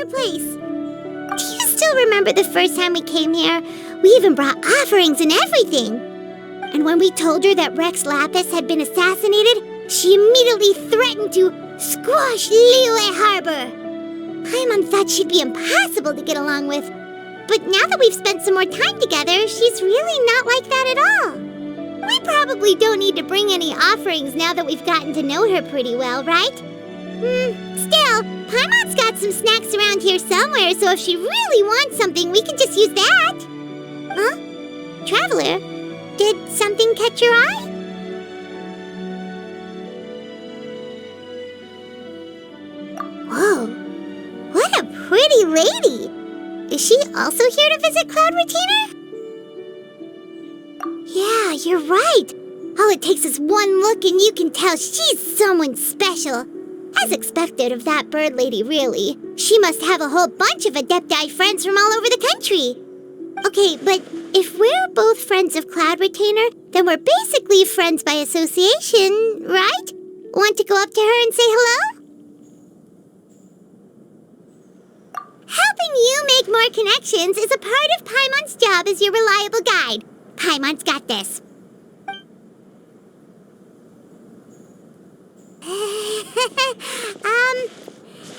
your place. Do you still remember the first time we came here? We even brought offerings and everything. And when we told her that Rex Lapis had been assassinated, she immediately threatened to squash Liyue Harbor. Paimon thought she'd be impossible to get along with. But now that we've spent some more time together, she's really not like that at all. We probably don't need to bring any offerings now that we've gotten to know her pretty well, right? Still, Paimon's got some snacks around here somewhere, so if she really wants something, we can just use that. Huh? Traveler, did something catch your eye? Whoa, what a pretty lady! Is she also here to visit Cloud Retainer? Yeah, you're right. All it takes is one look and you can tell she's someone special. As expected of that bird lady, really. She must have a whole bunch of Adepti friends from all over the country. Okay, but if we're both friends of Cloud Retainer, then we're basically friends by association, right? Want to go up to her and say hello? Helping you make more connections is a part of Paimon's job as your reliable guide. Paimon's got this.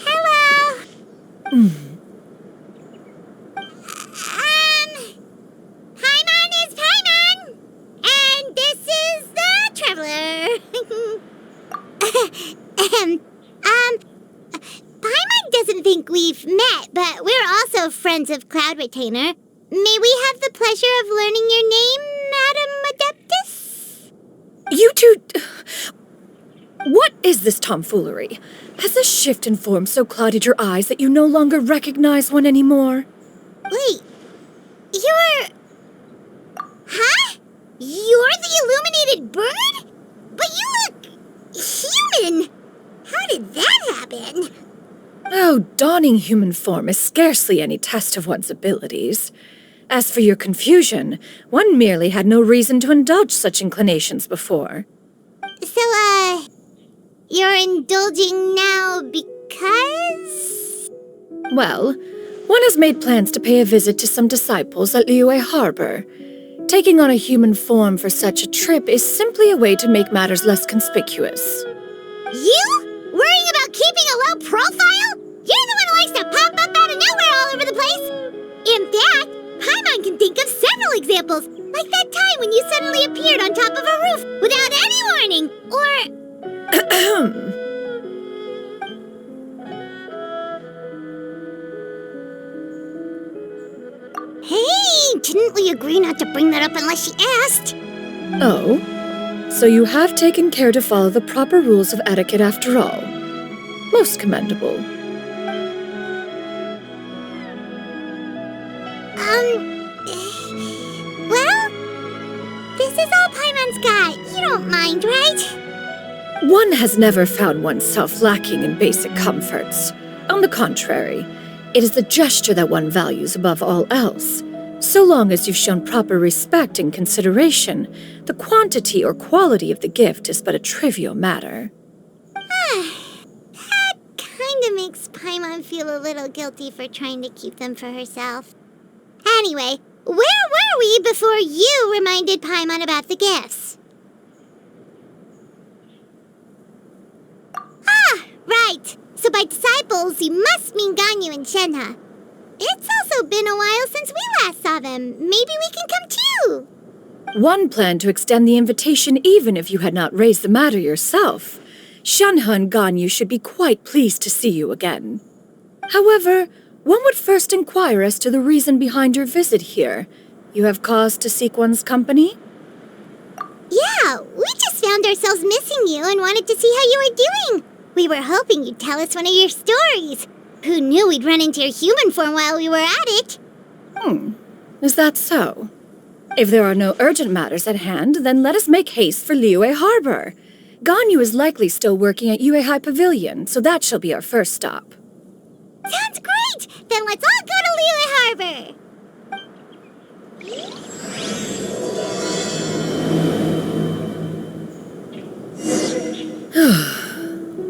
Hello. Paimon is Paimon, and this is the Traveler. Paimon doesn't think we've met, but we're also friends of Cloud Retainer. May we have the pleasure of learning your name, Madam Adeptus? You two... What is this tomfoolery? Has this shift in form so clouded your eyes that you no longer recognize one anymore? Wait, you're... Huh? You're the illuminated bird? But you look... human! How did that happen? Oh, donning human form is scarcely any test of one's abilities. As for your confusion, one merely had no reason to indulge such inclinations before. So, you're indulging now because? Well, one has made plans to pay a visit to some disciples at Liyue Harbor. Taking on a human form for such a trip is simply a way to make matters less conspicuous. You? Worrying about keeping a low profile? You're the one who likes to pop up out of nowhere all over the place! In fact, Paimon can think of several examples, like that time when you suddenly appeared on top of a roof without any warning, or... Hey, didn't we agree not to bring that up unless she asked? Oh? So you have taken care to follow the proper rules of etiquette after all. Most commendable. Well, this is all Paimon's got. You don't mind, right? One has never found oneself lacking in basic comforts. On the contrary, it is the gesture that one values above all else. So long as you've shown proper respect and consideration, the quantity or quality of the gift is but a trivial matter. That kinda makes Paimon feel a little guilty for trying to keep them for herself. Anyway, where were we before you reminded Paimon about the gifts? Ah, right. So by disciples, you must mean Ganyu and Shenhe. It's also been a while since we last saw them. Maybe we can come too. One planned to extend the invitation even if you had not raised the matter yourself. Shenhe and Ganyu should be quite pleased to see you again. However, one would first inquire as to the reason behind your visit here. You have cause to seek one's company? Yeah, we just found ourselves missing you and wanted to see how you were doing. We were hoping you'd tell us one of your stories. Who knew we'd run into your human form while we were at it? Is that so? If there are no urgent matters at hand, then let us make haste for Liyue Harbor. Ganyu is likely still working at Yuehai Pavilion, so that shall be our first stop. Sounds great! Then let's all go to Liyue Harbor!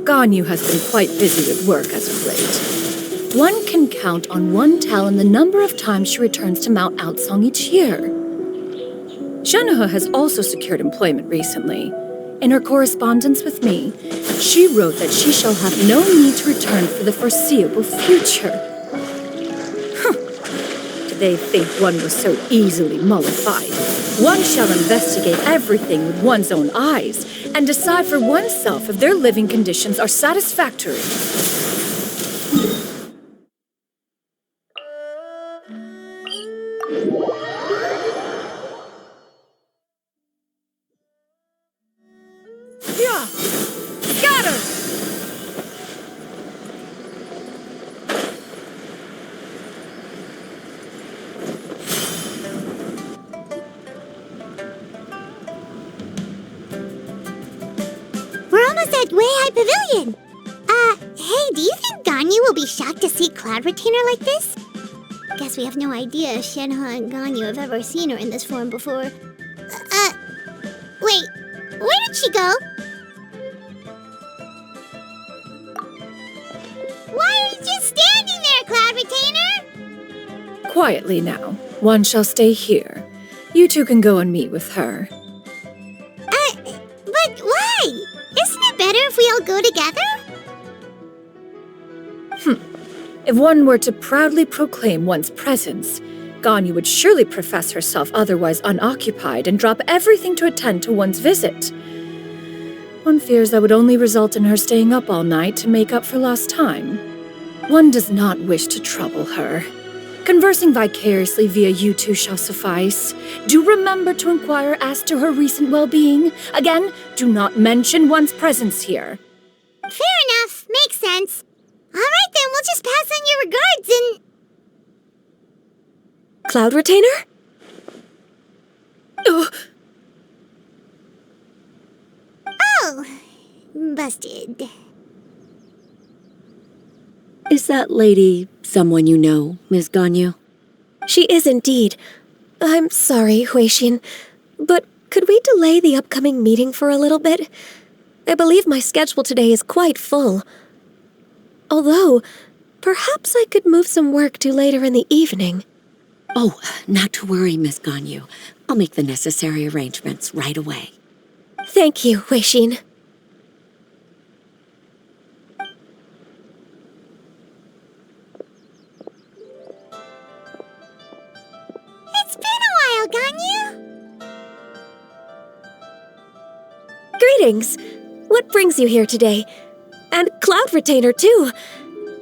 Ganyu has been quite busy with work as of late. One can count on one talon the number of times she returns to Mount Outsong each year. Xianyun has also secured employment recently. In her correspondence with me, she wrote that she shall have no need to return for the foreseeable future. Did they think one was so easily mollified? One shall investigate everything with one's own eyes and decide for oneself if their living conditions are satisfactory. Yeah! Scatter! We're almost at Way High Pavilion. Hey, do you think Ganyu will be shocked to see Cloud Retainer like this? Guess we have no idea if Shenhe and Ganyu have ever seen her in this form before. Wait, where did she go? Why are you just standing there, Cloud Retainer? Quietly now. One shall stay here. You two can go and meet with her. But why? Isn't it better if we all go together? If one were to proudly proclaim one's presence, Ganyu would surely profess herself otherwise unoccupied and drop everything to attend to one's visit. One fears that would only result in her staying up all night to make up for lost time. One does not wish to trouble her. Conversing vicariously via you two shall suffice. Do remember to inquire as to her recent well-being. Again, do not mention one's presence here. Fair enough. Makes sense. All right, then, we'll just pass on your regards and... Cloud Retainer? Oh, busted. Is that lady someone you know, Ms. Ganyu? She is indeed. I'm sorry, Huixin, but could we delay the upcoming meeting for a little bit? I believe my schedule today is quite full. Although, perhaps I could move some work to later in the evening. Oh, not to worry, Miss Ganyu. I'll make the necessary arrangements right away. Thank you, Huixin. It's been a while, Ganyu. Greetings. What brings you here today? And Cloud Retainer, too.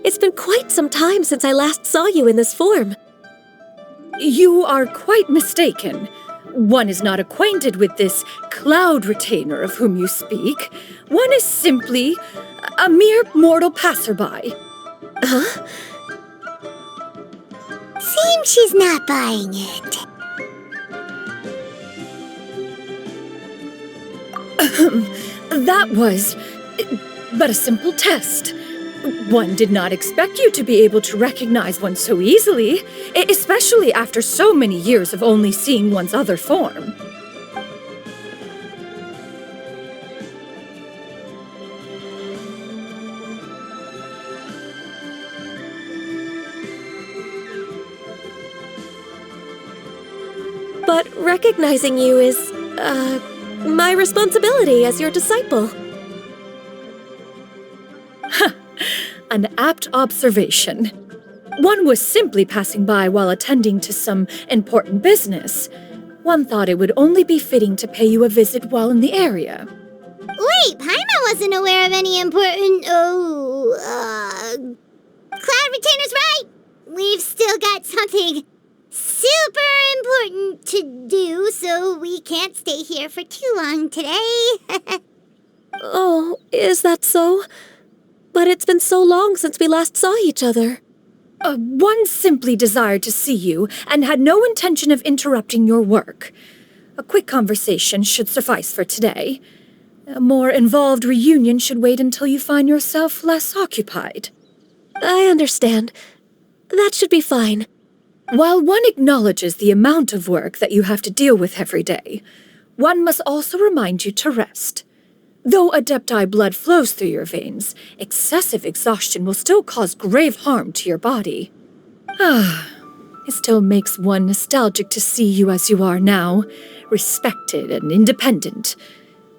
It's been quite some time since I last saw you in this form. You are quite mistaken. One is not acquainted with this Cloud Retainer of whom you speak. One is simply a mere mortal passerby. Huh? Seems she's not buying it. That was but a simple test. One did not expect you to be able to recognize one so easily, especially after so many years of only seeing one's other form. But recognizing you is, my responsibility as your disciple. An apt observation. One was simply passing by while attending to some important business. One thought it would only be fitting to pay you a visit while in the area. Wait, Paimon wasn't aware of any important... Cloud Retainer's right! We've still got something super important to do, so we can't stay here for too long today. Oh, is that so? But it's been so long since we last saw each other. One simply desired to see you and had no intention of interrupting your work. A quick conversation should suffice for today. A more involved reunion should wait until you find yourself less occupied. I understand. That should be fine. While one acknowledges the amount of work that you have to deal with every day, one must also remind you to rest. Though Adepti blood flows through your veins, excessive exhaustion will still cause grave harm to your body. It still makes one nostalgic to see you as you are now, respected and independent.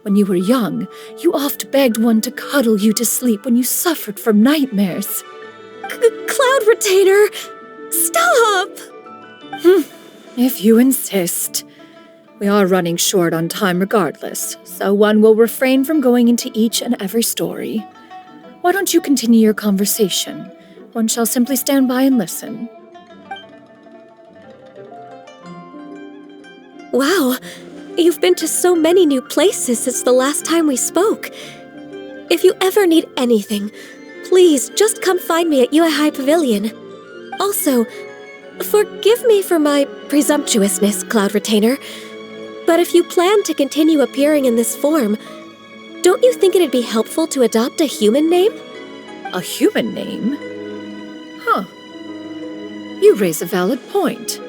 When you were young, you oft begged one to cuddle you to sleep when you suffered from nightmares. Cloud Retainer! Stop! If you insist. We are running short on time regardless, so one will refrain from going into each and every story. Why don't you continue your conversation? One shall simply stand by and listen. Wow, you've been to so many new places since the last time we spoke. If you ever need anything, please just come find me at Yuehai Pavilion. Also, forgive me for my presumptuousness, Cloud Retainer, but if you plan to continue appearing in this form, don't you think it'd be helpful to adopt a human name? A human name? Huh. You raise a valid point.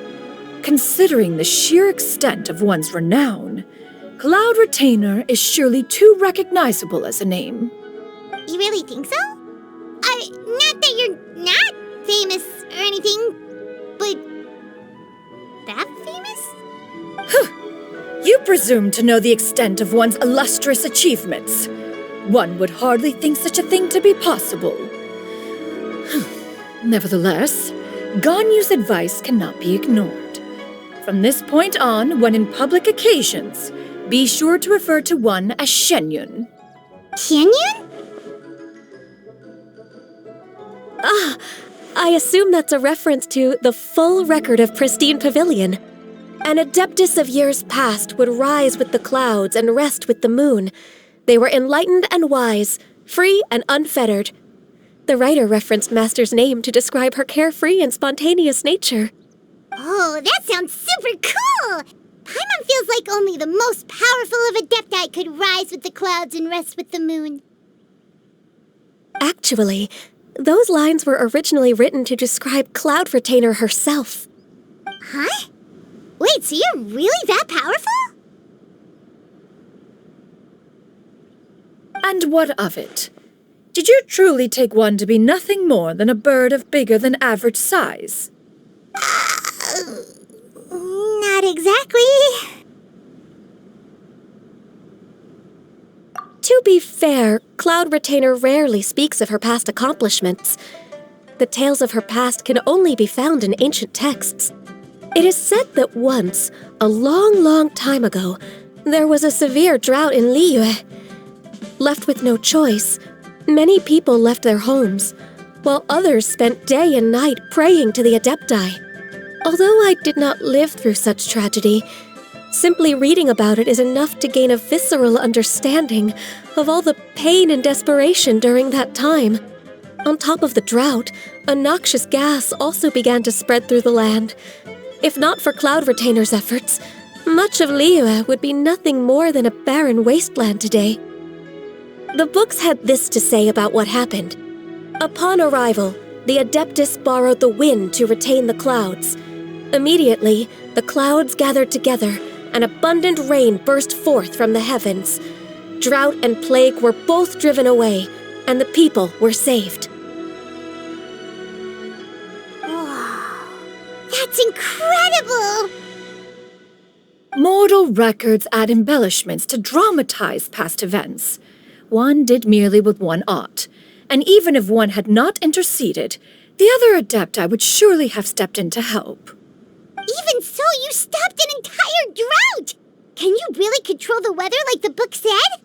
Considering the sheer extent of one's renown, Cloud Retainer is surely too recognizable as a name. You really think so? Not that you're not famous or anything, but that famous? You presume to know the extent of one's illustrious achievements. One would hardly think such a thing to be possible. Nevertheless, Ganyu's advice cannot be ignored. From this point on, when in public occasions, be sure to refer to one as Xianyun. Xianyun? I assume that's a reference to the full record of Pristine Pavilion. An adeptus of years past would rise with the clouds and rest with the moon. They were enlightened and wise, free and unfettered. The writer referenced Master's name to describe her carefree and spontaneous nature. Oh, that sounds super cool! Paimon feels like only the most powerful of Adepti could rise with the clouds and rest with the moon. Actually, those lines were originally written to describe Cloud Retainer herself. Huh? Wait, so you're really that powerful? And what of it? Did you truly take one to be nothing more than a bird of bigger than average size? Not exactly. To be fair, Cloud Retainer rarely speaks of her past accomplishments. The tales of her past can only be found in ancient texts. It is said that once, a long, long time ago, there was a severe drought in Liyue. Left with no choice, many people left their homes, while others spent day and night praying to the Adepti. Although I did not live through such tragedy, simply reading about it is enough to gain a visceral understanding of all the pain and desperation during that time. On top of the drought, a noxious gas also began to spread through the land. If not for Cloud Retainer's efforts, much of Liyue would be nothing more than a barren wasteland today. The books had this to say about what happened. Upon arrival, the Adeptus borrowed the wind to retain the clouds. Immediately, the clouds gathered together, and abundant rain burst forth from the heavens. Drought and plague were both driven away, and the people were saved. That's incredible! Mortal records add embellishments to dramatize past events. One did merely what one ought, and even if one had not interceded, the other Adepti would surely have stepped in to help. Even so, you stopped an entire drought! Can you really control the weather like the book said?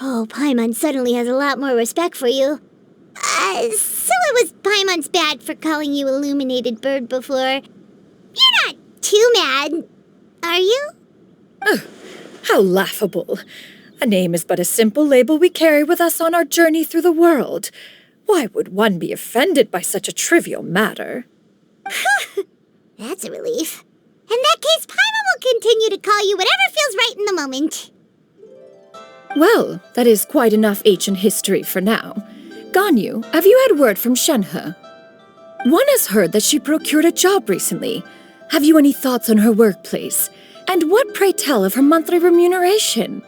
Oh, Paimon suddenly has a lot more respect for you. So it was Paimon's bad for calling you Illuminated Bird before. You're not too mad, are you? How laughable. A name is but a simple label we carry with us on our journey through the world. Why would one be offended by such a trivial matter? That's a relief. In that case, Paimon will continue to call you whatever feels right in the moment. Well, that is quite enough ancient history for now. Ganyu, have you had word from Shenhe? One has heard that she procured a job recently. Have you any thoughts on her workplace? And what, pray tell, of her monthly remuneration?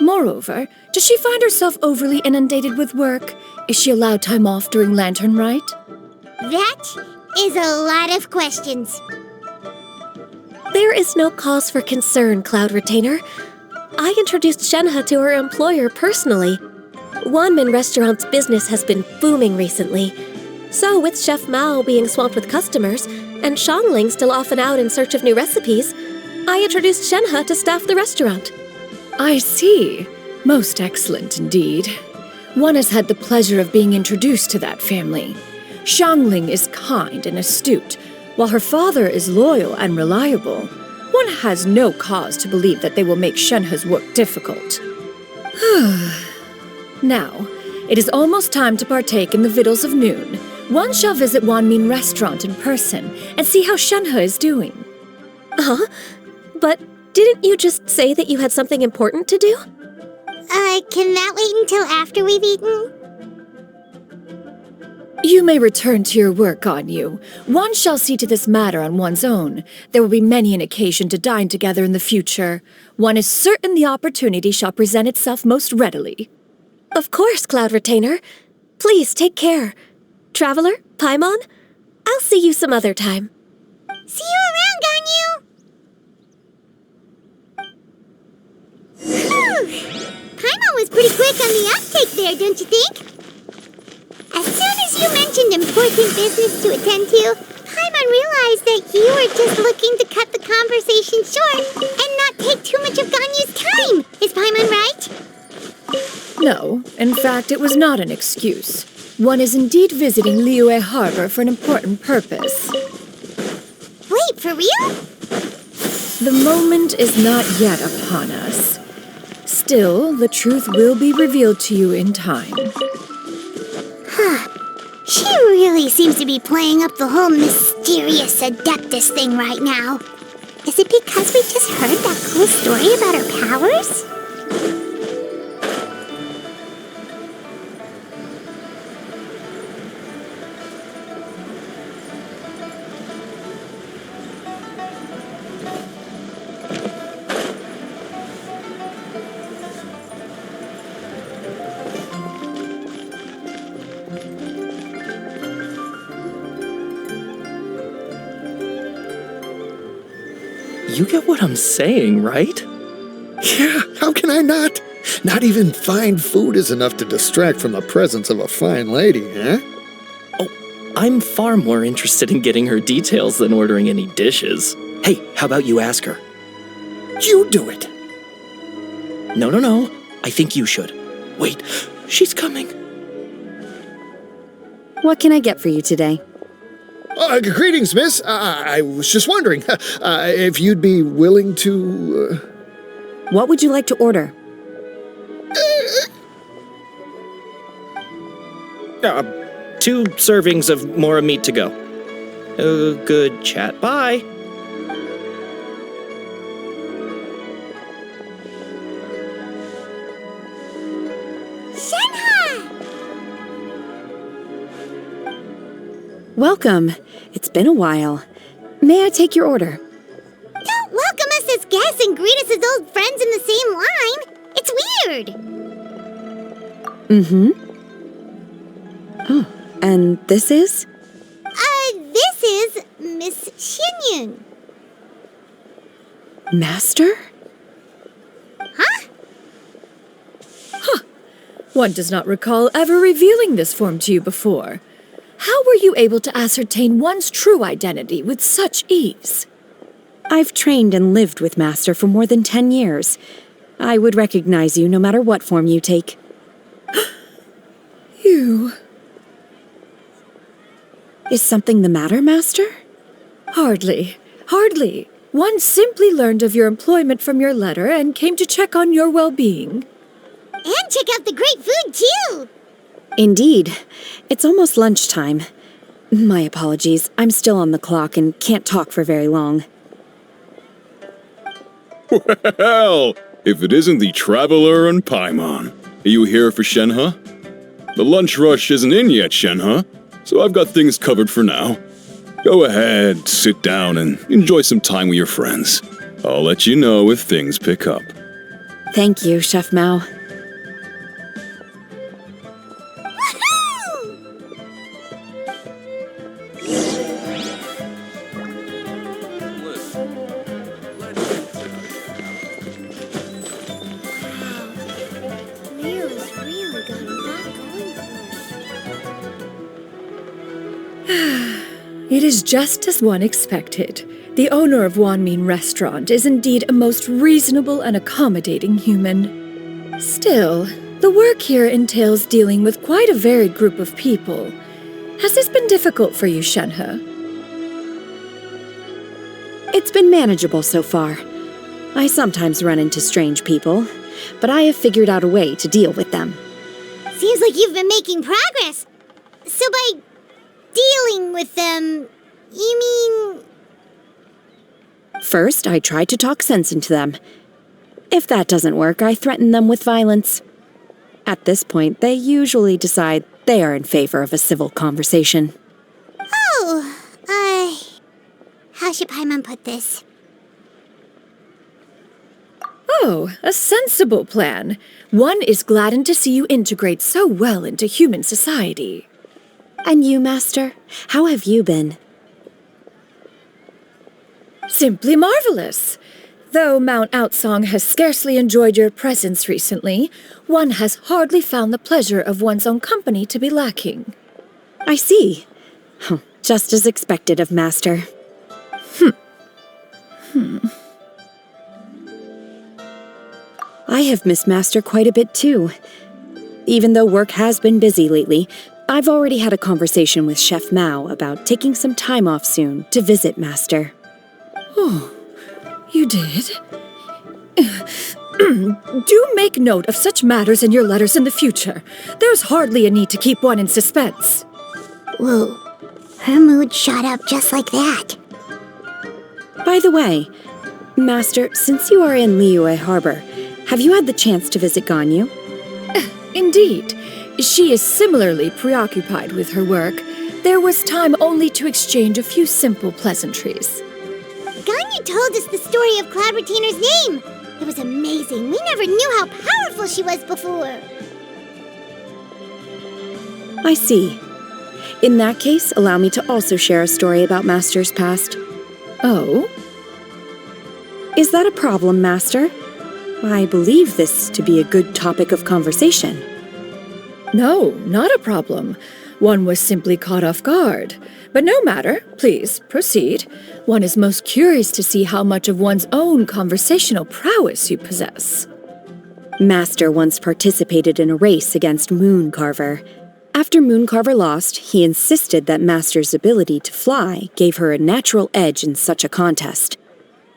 Moreover, does she find herself overly inundated with work? Is she allowed time off during Lantern Rite? That is a lot of questions. There is no cause for concern, Cloud Retainer. I introduced Shenhe to her employer personally. Wanmin Restaurant's business has been booming recently. So, with Chef Mao being swamped with customers, and Xiangling still off and out in search of new recipes, I introduced Shenhe to staff the restaurant. I see. Most excellent indeed. One has had the pleasure of being introduced to that family. Xiangling is kind and astute, while her father is loyal and reliable. One has no cause to believe that they will make Shenhe's work difficult. Now, it is almost time to partake in the victuals of noon. One shall visit Wanmin Restaurant in person and see how Shenhe is doing. Huh? But didn't you just say that you had something important to do? Can that wait until after we've eaten? You may return to your work, Xianyun. One shall see to this matter on one's own. There will be many an occasion to dine together in the future. One is certain the opportunity shall present itself most readily. Of course, Cloud Retainer. Please take care. Traveler, Paimon, I'll see you some other time. See you around, Ganyu! Paimon was pretty quick on the uptake there, don't you think? As soon as you mentioned important business to attend to, Paimon realized that you were just looking to cut the conversation short and not take too much of Ganyu's time. Is Paimon right? No, in fact, it was not an excuse. One is indeed visiting Liyue Harbor for an important purpose. Wait, for real? The moment is not yet upon us. Still, the truth will be revealed to you in time. She really seems to be playing up the whole mysterious Adeptus thing right now. Is it because we just heard that cool story about her powers? You get what I'm saying, right? Yeah, how can I not? Not even fine food is enough to distract from the presence of a fine lady, huh? Oh, I'm far more interested in getting her details than ordering any dishes. Hey, how about you ask her? You do it. No. I think you should. Wait, she's coming. What can I get for you today? Greetings, miss. I was just wondering if you'd be willing to... What would you like to order? 2 servings of more meat to go. Good chat. Bye. Welcome. It's been a while. May I take your order? Don't welcome us as guests and greet us as old friends in the same line. It's weird. Mm-hmm. Oh, and this is? This is Miss Xianyun. Master? Huh? One does not recall ever revealing this form to you before. How were you able to ascertain one's true identity with such ease? I've trained and lived with Master for more than 10 years. I would recognize you no matter what form you take. You... Is something the matter, Master? Hardly. One simply learned of your employment from your letter and came to check on your well-being. And check out the great food, too. Indeed. It's almost lunchtime. My apologies. I'm still on the clock and can't talk for very long. Well, if it isn't the Traveler and Paimon. Are you here for Shenhe? The lunch rush isn't in yet, Shenhe, so I've got things covered for now. Go ahead, sit down, and enjoy some time with your friends. I'll let you know if things pick up. Thank you, Chef Mao. Leo's really got a lot going for her. It is just as one expected. The owner of Wanmin Restaurant is indeed a most reasonable and accommodating human. Still, the work here entails dealing with quite a varied group of people. Has this been difficult for you, Shenhe? It's been manageable so far. I sometimes run into strange people, but I have figured out a way to deal with them. Seems like you've been making progress. So by dealing with them, you mean... First, I try to talk sense into them. If that doesn't work, I threaten them with violence. At this point, they usually decide they are in favor of a civil conversation. Oh, how should Paimon put this? Oh, a sensible plan. One is gladdened to see you integrate so well into human society. And you, Master? How have you been? Simply marvelous. Though Mount Outsong has scarcely enjoyed your presence recently, one has hardly found the pleasure of one's own company to be lacking. I see. Just as expected of Master. I have missed Master quite a bit too. Even though work has been busy lately, I've already had a conversation with Chef Mao about taking some time off soon to visit Master. Oh, you did? Do make note of such matters in your letters in the future. There's hardly a need to keep one in suspense. Whoa, her mood shot up just like that. By the way, Master, since you are in Liyue Harbor, have you had the chance to visit Ganyu? Indeed. She is similarly preoccupied with her work. There was time only to exchange a few simple pleasantries. Ganyu told us the story of Cloud Retainer's name. It was amazing. We never knew how powerful she was before. I see. In that case, allow me to also share a story about Master's past. Oh? Is that a problem, Master? I believe this to be a good topic of conversation. No, not a problem. One was simply caught off guard. But no matter, please, proceed. One is most curious to see how much of one's own conversational prowess you possess. Master once participated in a race against Mooncarver. After Mooncarver lost, he insisted that Master's ability to fly gave her a natural edge in such a contest.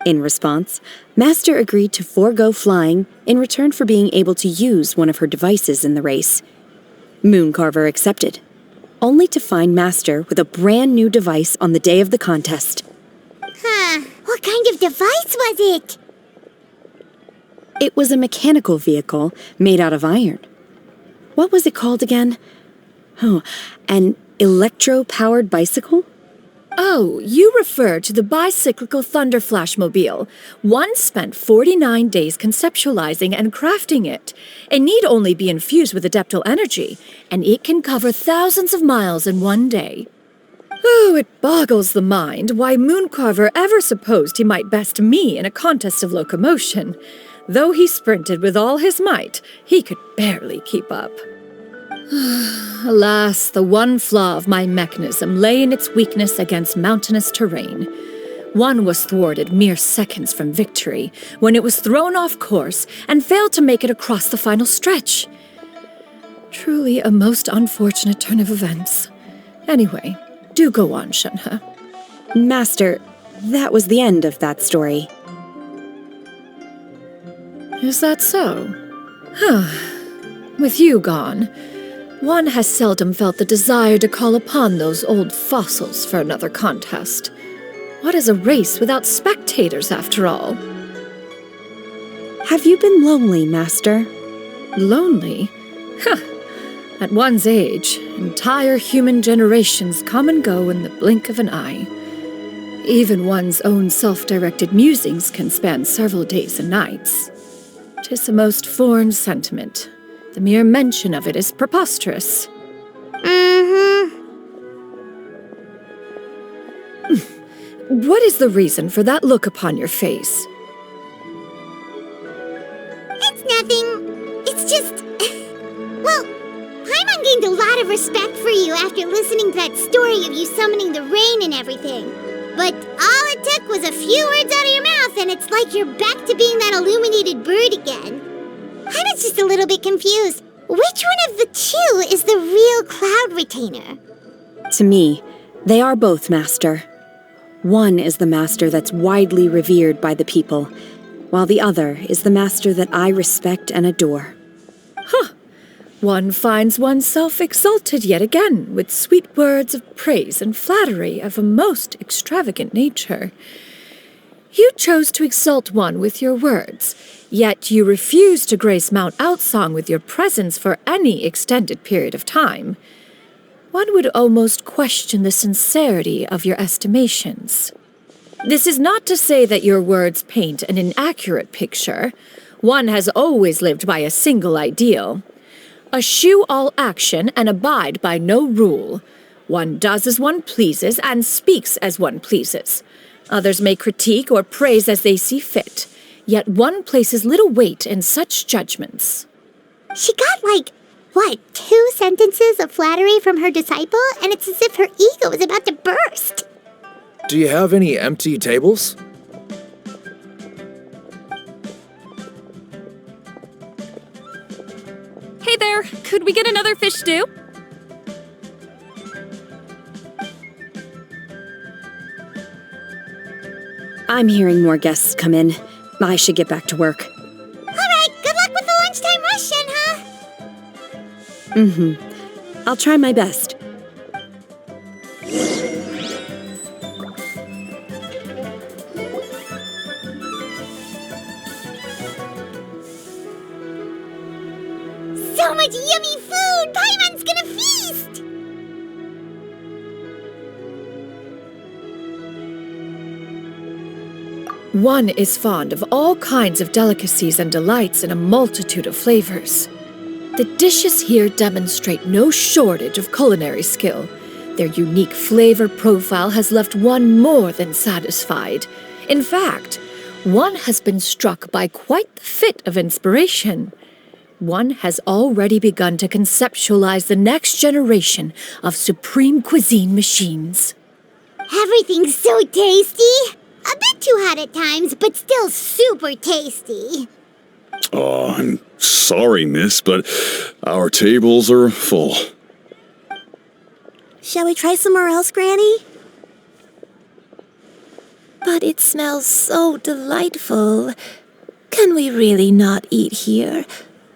In response, Master agreed to forego flying in return for being able to use one of her devices in the race. Mooncarver accepted, only to find Master with a brand new device on the day of the contest. What kind of device was it? It was a mechanical vehicle made out of iron. What was it called again? Oh, an electro-powered bicycle? Oh, you refer to the bicyclical Thunder Flashmobile. One spent 49 days conceptualizing and crafting it. It need only be infused with adeptal energy, and it can cover thousands of miles in one day. Oh, it boggles the mind why Mooncarver ever supposed he might best me in a contest of locomotion. Though he sprinted with all his might, he could barely keep up. Alas, the one flaw of my mechanism lay in its weakness against mountainous terrain. One was thwarted mere seconds from victory, when it was thrown off course and failed to make it across the final stretch. Truly a most unfortunate turn of events. Anyway, do go on, Shenhe. Master, that was the end of that story. Is that so? With you gone, one has seldom felt the desire to call upon those old fossils for another contest. What is a race without spectators, after all? Have you been lonely, Master? Lonely? At one's age, entire human generations come and go in the blink of an eye. Even one's own self-directed musings can span several days and nights. 'Tis a most foreign sentiment. The mere mention of it is preposterous. What is the reason for that look upon your face? It's nothing. It's just... Well, Paimon gained a lot of respect for you after listening to that story of you summoning the rain and everything. But all it took was a few words out of your mouth and it's like you're back to being that illuminated bird again. I was just a little bit confused. Which one of the two is the real Cloud Retainer? To me, they are both, Master. One is the master that's widely revered by the people, while the other is the master that I respect and adore. One finds oneself exalted yet again with sweet words of praise and flattery of a most extravagant nature. You chose to exalt one with your words, yet you refuse to grace Mount Outsong with your presence for any extended period of time. One would almost question the sincerity of your estimations. This is not to say that your words paint an inaccurate picture. One has always lived by a single ideal. Eschew all action and abide by no rule. One does as one pleases and speaks as one pleases. Others may critique or praise as they see fit, yet one places little weight in such judgments. She got 2 sentences of flattery from her disciple, and it's as if her ego is about to burst. Do you have any empty tables? Hey there, could we get another fish stew? I'm hearing more guests come in. I should get back to work. All right, good luck with the lunchtime rush, Shenhe. I'll try my best. So much yummy food! Paimon's gonna feast! One is fond of all kinds of delicacies and delights in a multitude of flavors. The dishes here demonstrate no shortage of culinary skill. Their unique flavor profile has left one more than satisfied. In fact, one has been struck by quite the fit of inspiration. One has already begun to conceptualize the next generation of supreme cuisine machines. Everything's so tasty! A bit too hot at times, but still super tasty. Oh, I'm sorry, miss, but our tables are full. Shall we try somewhere else, Granny? But it smells so delightful. Can we really not eat here?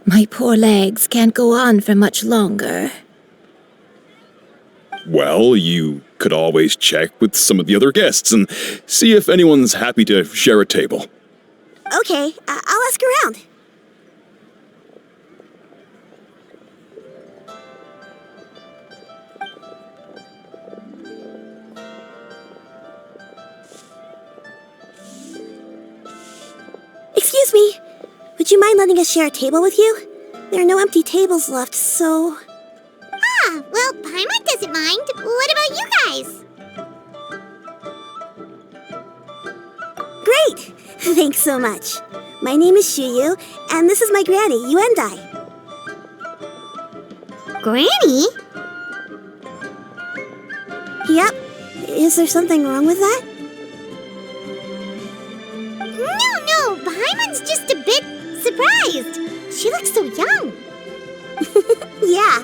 My poor legs can't go on for much longer. Well, you could always check with some of the other guests and see if anyone's happy to share a table. Okay, I'll ask around. Excuse me, would you mind letting us share a table with you? There are no empty tables left, so... Ah, well, Paimon doesn't mind. What about you guys? Great! Thanks so much. My name is Xianyun, and this is my granny, Yuendai. Granny? Yep. Is there something wrong with that? No, Paimon's just a bit surprised. She looks so young. Yeah,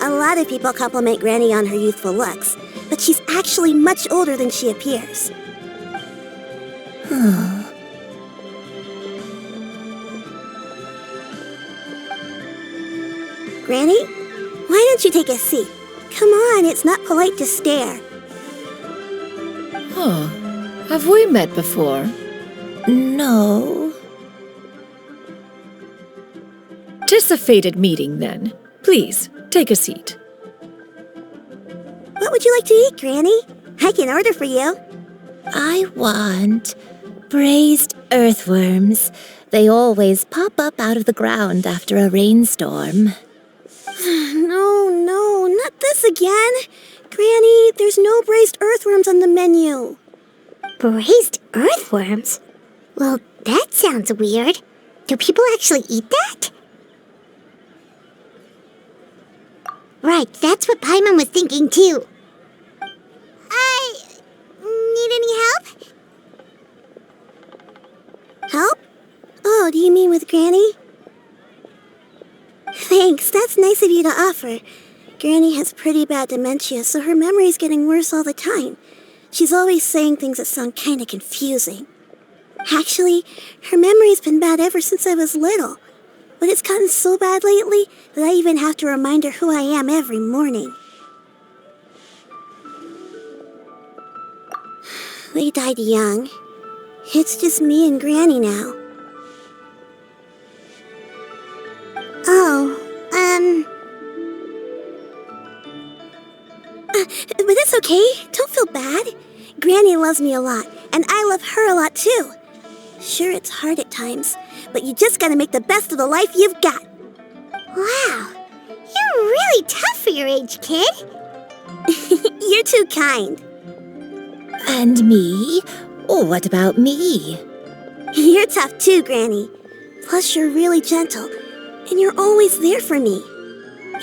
a lot of people compliment Granny on her youthful looks, but she's actually much older than she appears. Granny, why don't you take a seat? Come on, it's not polite to stare. Huh. Have we met before? No. 'Tis a fated meeting, then. Please, take a seat. What would you like to eat, Granny? I can order for you. I want braised earthworms. They always pop up out of the ground after a rainstorm. No, not this again. Granny, there's no braised earthworms on the menu. Braised earthworms? Well, that sounds weird. Do people actually eat that? Right, that's what Paimon was thinking too. Need any help? Help? Oh, do you mean with Granny? Thanks, that's nice of you to offer. Granny has pretty bad dementia, so her memory's getting worse all the time. She's always saying things that sound kinda confusing. Actually, her memory's been bad ever since I was little. But it's gotten so bad lately that I even have to remind her who I am every morning. They died young. It's just me and Granny now. But it's okay. Don't feel bad. Granny loves me a lot, and I love her a lot too. Sure, it's hard at times, but you just gotta make the best of the life you've got. Wow, you're really tough for your age, kid. You're too kind. And me? What about me? You're tough too, Granny. Plus, you're really gentle, and you're always there for me.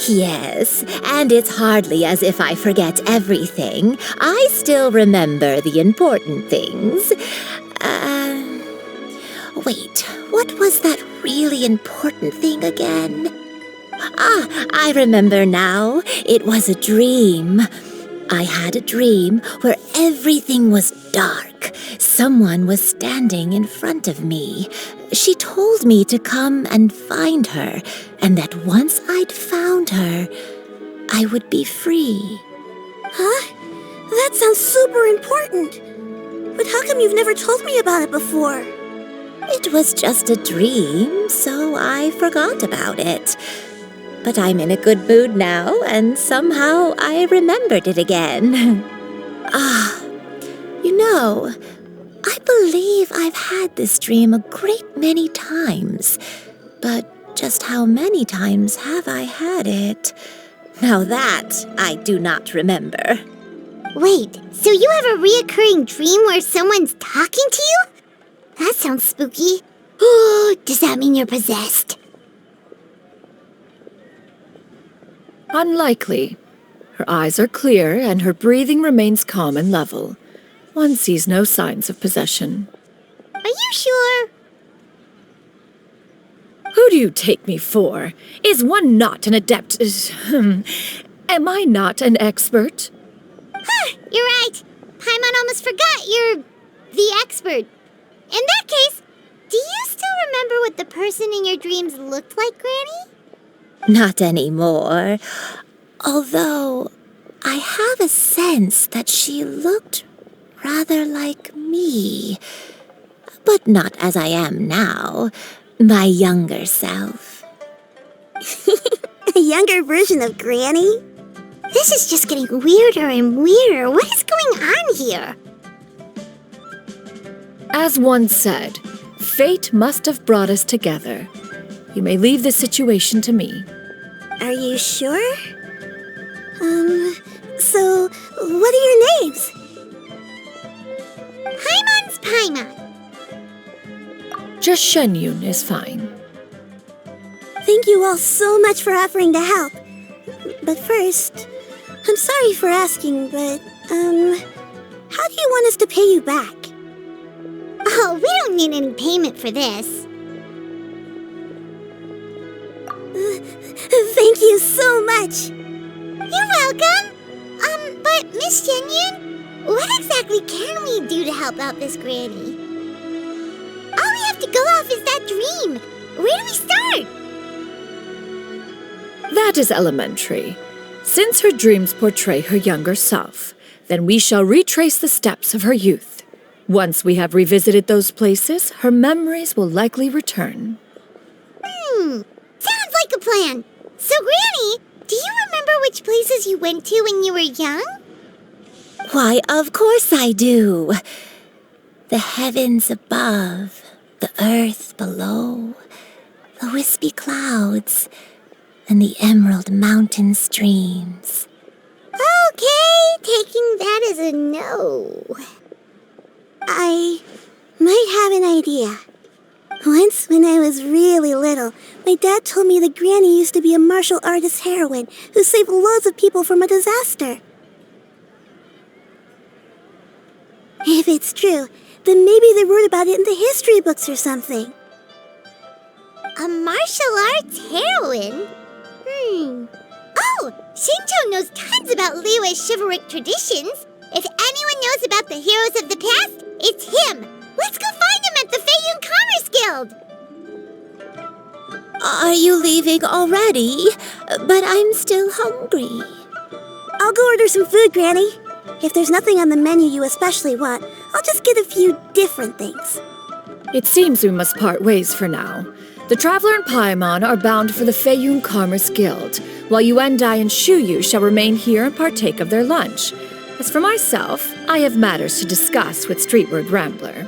Yes, and it's hardly as if I forget everything. I still remember the important things. Wait, what was that really important thing again? I remember now. It was a dream. I had a dream where everything was dark. Someone was standing in front of me. She told me to come and find her, and that once I'd found her, I would be free. Huh? That sounds super important. But how come you've never told me about it before? It was just a dream, so I forgot about it. But I'm in a good mood now, and somehow I remembered it again. I believe I've had this dream a great many times. But just how many times have I had it? Now that I do not remember. Wait, so you have a reoccurring dream where someone's talking to you? That sounds spooky. Oh, does that mean you're possessed? Unlikely. Her eyes are clear and her breathing remains calm and level. One sees no signs of possession. Are you sure? Who do you take me for? Is one not an adept? Am I not an expert? Huh, you're right. Paimon almost forgot you're the expert. In that case, do you still remember what the person in your dreams looked like, Granny? Not anymore. Although, I have a sense that she looked rather like me. But not as I am now. My younger self. A younger version of Granny? This is just getting weirder and weirder. What is going on here? As one said, fate must have brought us together. You may leave the situation to me. Are you sure? So, what are your names? Paimon's Paimon. Just Xianyun is fine. Thank you all so much for offering to help. But first, I'm sorry for asking, but, how do you want us to pay you back? Oh, we don't need any payment for this. Thank you so much. You're welcome. But Miss Xianyun, what exactly can we do to help out this Granny? All we have to go off is that dream. Where do we start? That is elementary. Since her dreams portray her younger self, then we shall retrace the steps of her youth. Once we have revisited those places, her memories will likely return. Sounds like a plan. So, Granny, do you remember which places you went to when you were young? Why, of course I do. The heavens above, the earth below, the wispy clouds, and the emerald mountain streams. Okay, taking that as a no. I might have an idea. Once, when I was really little, my dad told me that Granny used to be a martial artist heroine who saved loads of people from a disaster. If it's true, then maybe they wrote about it in the history books or something. A martial arts heroine? Oh, Shinto knows tons about Liyue's chivalric traditions. If anyone knows about the heroes of the past, it's him. Let's go find him at the Xianyun Commerce Guild. Are you leaving already? But I'm still hungry. I'll go order some food, Granny. If there's nothing on the menu you especially want, I'll just get a few different things. It seems we must part ways for now. The Traveler and Paimon are bound for the Xianyun Commerce Guild, while Yuendai and Shuyu shall remain here and partake of their lunch. As for myself, I have matters to discuss with Streetward Rambler.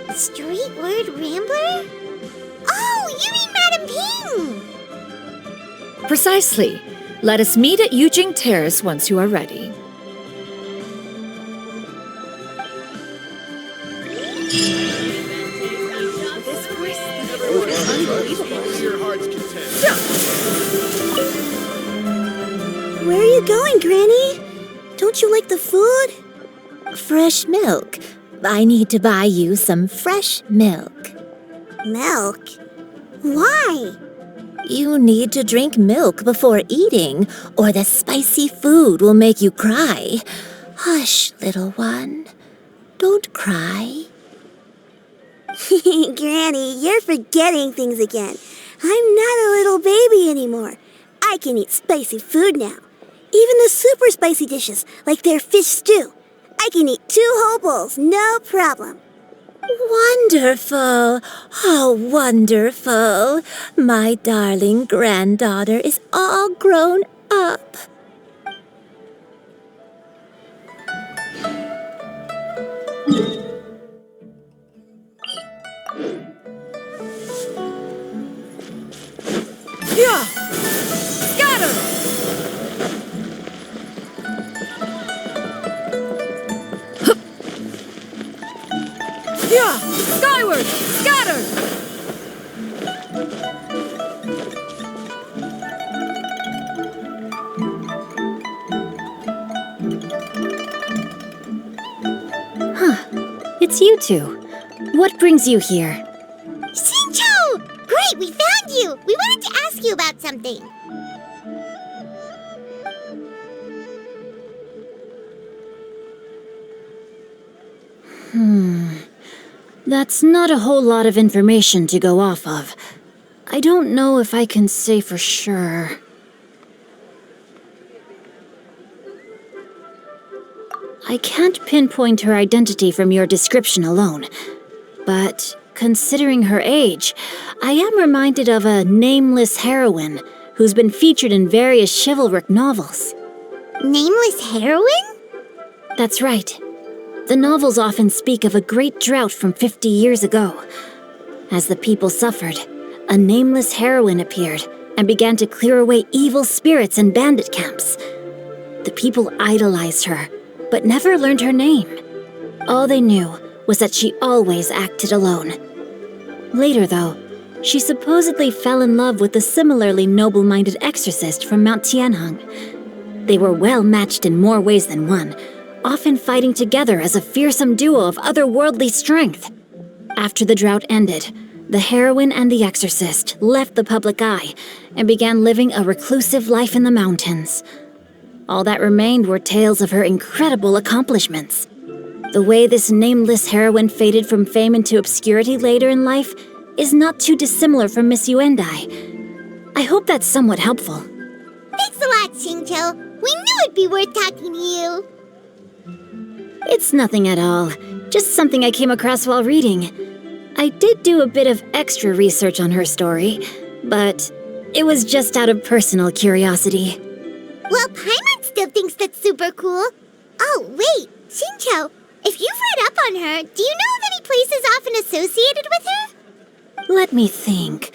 Streetward Rambler? Oh, you mean Madam Ping! Precisely. Let us meet at Yujing Terrace once you are ready. Where are you going, Granny? Don't you like the food? Fresh milk. I need to buy you some fresh milk. Milk? Why? You need to drink milk before eating, or the spicy food will make you cry. Hush, little one. Don't cry. Granny, you're forgetting things again. I'm not a little baby anymore. I can eat spicy food now. Even the super spicy dishes, like their fish stew. I can eat 2 whole bowls, no problem. Wonderful. Oh, wonderful. My darling granddaughter is all grown up. Yeah! Scatter! Yeah! Skyward! Scatter! It's you two. What brings you here? Shincho! Great, we found you! We wanted to ask you about something. That's not a whole lot of information to go off of. I don't know if I can say for sure. I can't pinpoint her identity from your description alone, but considering her age, I am reminded of a nameless heroine who's been featured in various chivalric novels. Nameless heroine? That's right. The novels often speak of a great drought from 50 years ago. As the people suffered, a nameless heroine appeared and began to clear away evil spirits and bandit camps. The people idolized her, but never learned her name. All they knew was that she always acted alone. Later, though, she supposedly fell in love with a similarly noble-minded exorcist from Mount Tianheng. They were well matched in more ways than one, often fighting together as a fearsome duo of otherworldly strength. After the drought ended, the heroine and the exorcist left the public eye and began living a reclusive life in the mountains. All that remained were tales of her incredible accomplishments. The way this nameless heroine faded from fame into obscurity later in life is not too dissimilar from Miss Yuendai. I hope that's somewhat helpful. Thanks a lot, Shincho. We knew it'd be worth talking to you. It's nothing at all. Just something I came across while reading. I did do a bit of extra research on her story, but it was just out of personal curiosity. Well, Paimon still thinks that's super cool. Oh, wait, Shincho, If you've read up on her, do you know of any places often associated with her? Let me think.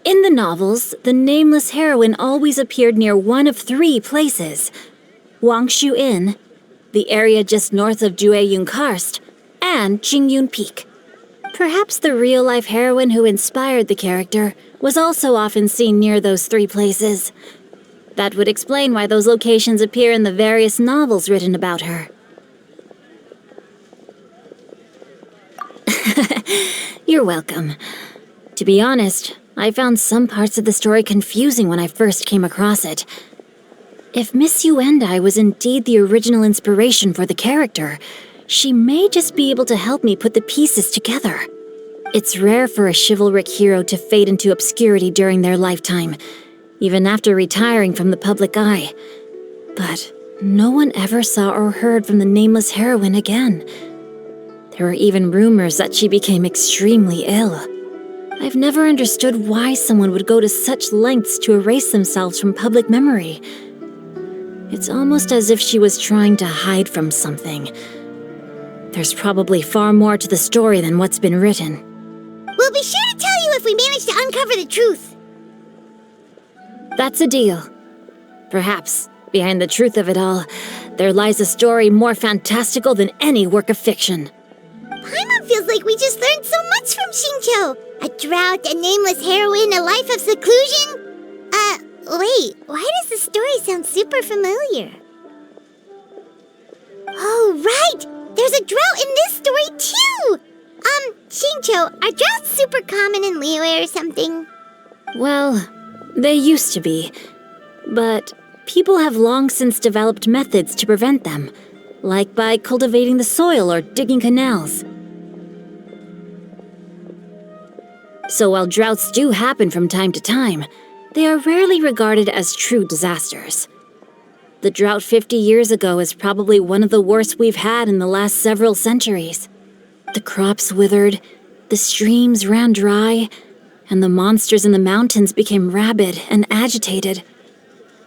In the novels, the nameless heroine always appeared near one of 3 places. Wangshu Inn, the area just north of Jueyun Karst, and Qingyun Peak. Perhaps the real-life heroine who inspired the character was also often seen near those 3 places. That would explain why those locations appear in the various novels written about her. You're welcome. To be honest, I found some parts of the story confusing when I first came across it. If Miss Yuendai was indeed the original inspiration for the character, she may just be able to help me put the pieces together. It's rare for a chivalric hero to fade into obscurity during their lifetime, even after retiring from the public eye. But no one ever saw or heard from the nameless heroine again. There were even rumors that she became extremely ill. I've never understood why someone would go to such lengths to erase themselves from public memory. It's almost as if she was trying to hide from something. There's probably far more to the story than what's been written. We'll be sure to tell you if we manage to uncover the truth. That's a deal. Perhaps, behind the truth of it all, there lies a story more fantastical than any work of fiction. Paimon feels like we just learned so much from Xingqiu. A drought, a nameless heroine, a life of seclusion. Wait, why does the story sound super familiar? Oh, right! There's a drought in this story, too! Xingqiu, are droughts super common in Liyue or something? Well, they used to be. But people have long since developed methods to prevent them, like by cultivating the soil or digging canals. So while droughts do happen from time to time, they are rarely regarded as true disasters. The drought 50 years ago is probably one of the worst we've had in the last several centuries. The crops withered, the streams ran dry, and the monsters in the mountains became rabid and agitated.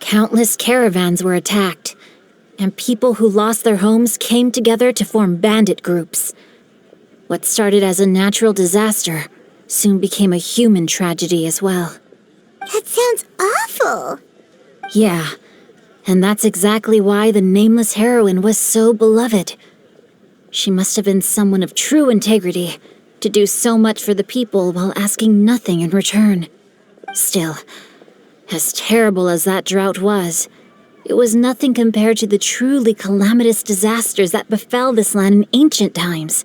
Countless caravans were attacked, and people who lost their homes came together to form bandit groups. What started as a natural disaster soon became a human tragedy as well. That sounds awful. Yeah, and that's exactly why the nameless heroine was so beloved. She must have been someone of true integrity, to do so much for the people while asking nothing in return. Still, as terrible as that drought was, it was nothing compared to the truly calamitous disasters that befell this land in ancient times.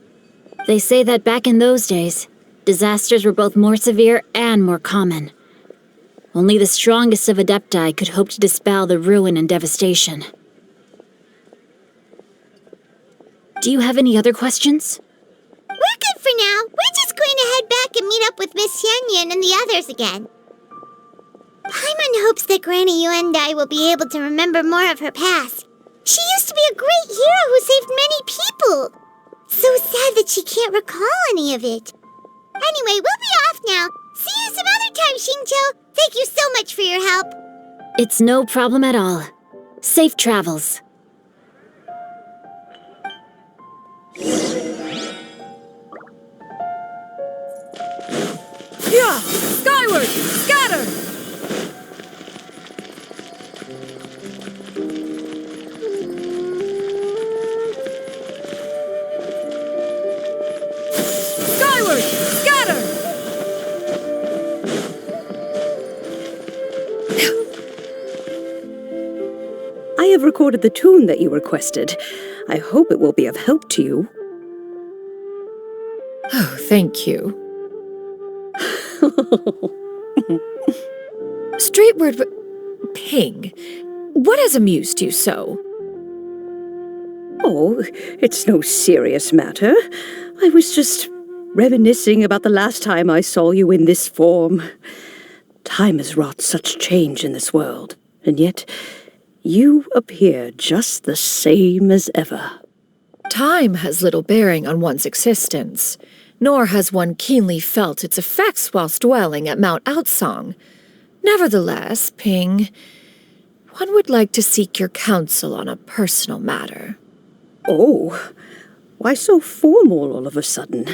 They say that back in those days, disasters were both more severe and more common. Only the strongest of Adepti could hope to dispel the ruin and devastation. Do you have any other questions? We're good for now. We're just going to head back and meet up with Miss Xianyun and the others again. Paimon hopes that Granny Yuendai will be able to remember more of her past. She used to be a great hero who saved many people. So sad that she can't recall any of it. Anyway, we'll be off now. See you some other time, Xingqiu. Thank you so much for your help. It's no problem at all. Safe travels. Yeah! Skyward! Scatter! Skyward! Scatter! I have recorded the tune that you requested. I hope it will be of help to you. Oh, thank you. Straightward, Ping, what has amused you so? Oh, it's no serious matter. I was just reminiscing about the last time I saw you in this form. Time has wrought such change in this world, and yet you appear just the same as ever. Time has little bearing on one's existence, nor has one keenly felt its effects whilst dwelling at Mount Outsong. Nevertheless, Ping, one would like to seek your counsel on a personal matter. Oh, Why so formal all of a sudden?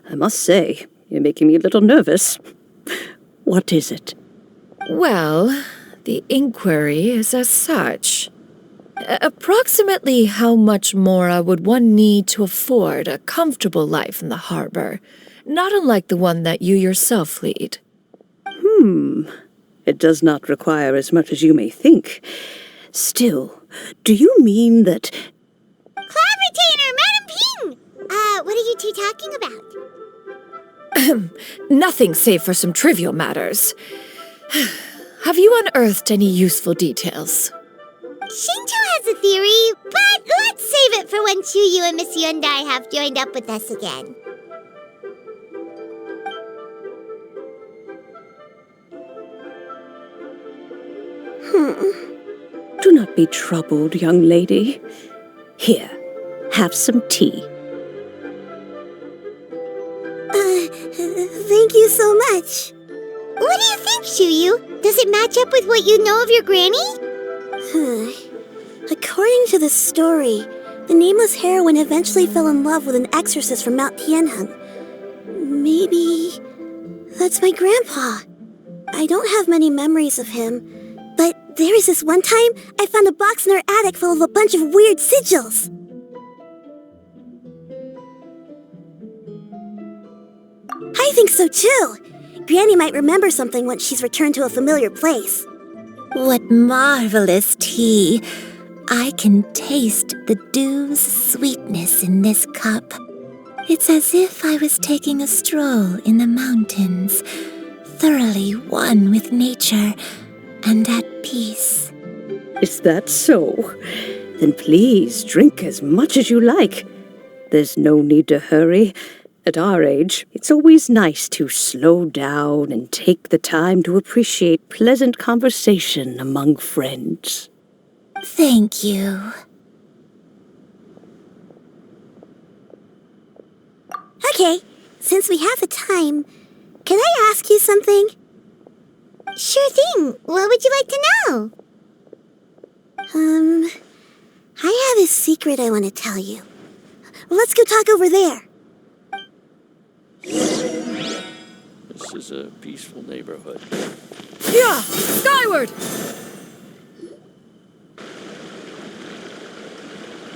I must say, you're making me a little nervous. What is it? Well, the inquiry is as such. Approximately how much more would one need to afford a comfortable life in the harbor, not unlike the one that you yourself lead? It does not require as much as you may think. Still, do you mean that... Cloud Retainer, Madam Ping! What are you two talking about? Nothing save for some trivial matters. Have you unearthed any useful details? Shinto has a theory, but let's save it for when Chuyu and Miss Hyundai have joined up with us again. Do not be troubled, young lady. Here, have some tea. Thank you so much. What do you think, Chuyu? Does it match up with what you know of your granny? According to the story, the nameless heroine eventually fell in love with an exorcist from Mount Tianheng. Maybe that's my grandpa. I don't have many memories of him, but there was this one time I found a box in our attic full of a bunch of weird sigils. I think so too. Granny might remember something once she's returned to a familiar place. What marvelous tea! I can taste the dew's sweetness in this cup. It's as if I was taking a stroll in the mountains, thoroughly one with nature and at peace. Is that so? Then please drink as much as you like. There's no need to hurry. At our age, it's always nice to slow down and take the time to appreciate pleasant conversation among friends. Thank you. Okay, since we have the time, can I ask you something? Sure thing. What would you like to know? I have a secret I want to tell you. Let's go talk over there. This is a peaceful neighborhood. Yeah! Skyward!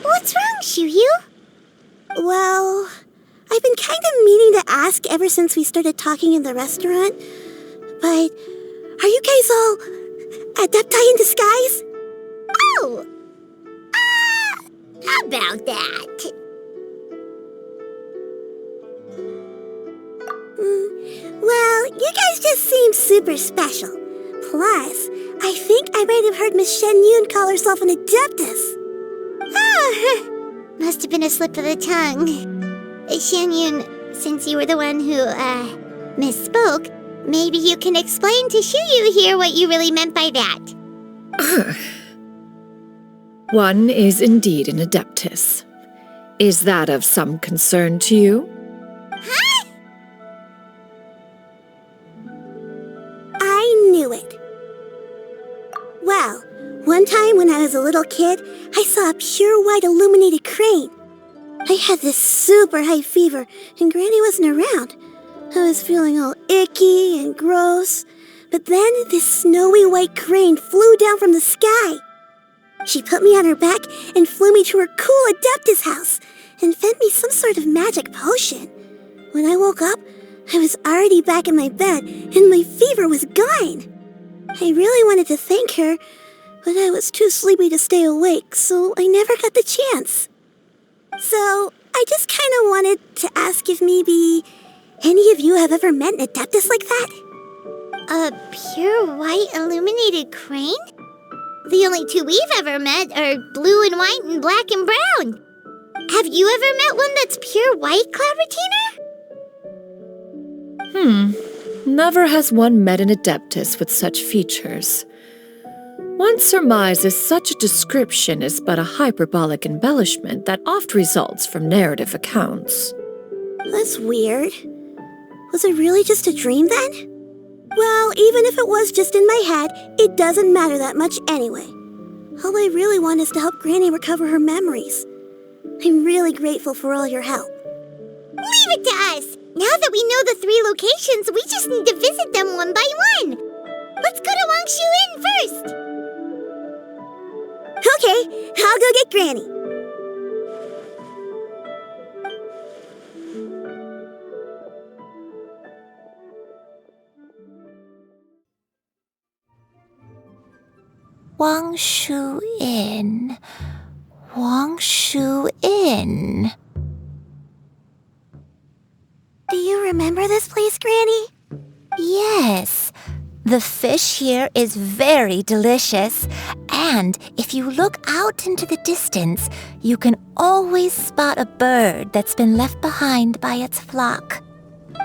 What's wrong, Chuyu? Well, I've been kind of meaning to ask ever since we started talking in the restaurant, but are you guys all adepti in disguise? Oh! About that. Well, you guys just seem super special. Plus, I think I might have heard Miss Xianyun call herself an adeptus. Oh, must have been a slip of the tongue. Xianyun, since you were the one who, misspoke, maybe you can explain to Chuyu here what you really meant by that. One is indeed an adeptus. Is that of some concern to you? Huh? I knew it. Well, one time when I was a little kid, I saw a pure white illuminated crane. I had this super high fever, and Granny wasn't around. I was feeling all icky and gross. But then this snowy white crane flew down from the sky. She put me on her back and flew me to her cool Adeptus house and fed me some sort of magic potion. When I woke up, I was already back in my bed and my fever was gone. I really wanted to thank her, but I was too sleepy to stay awake, so I never got the chance. So I just kind of wanted to ask if maybe any of you have ever met an Adeptus like that? A pure white illuminated crane? The only two we've ever met are blue and white and black and brown. Have you ever met one that's pure white, Cloud Retainer? Never has one met an adeptus with such features. One surmises such a description is but a hyperbolic embellishment that oft results from narrative accounts. That's weird. Was it really just a dream then? Well, even if it was just in my head, it doesn't matter that much anyway. All I really want is to help Granny recover her memories. I'm really grateful for all your help. Leave it to us! Now that we know the 3 locations, we just need to visit them one by one. Let's go to Wangshu Inn first. Okay, I'll go get Granny. Wangshu Inn. Wangshu Inn. Do you remember this place, Granny? Yes. The fish here is very delicious, and if you look out into the distance, you can always spot a bird that's been left behind by its flock.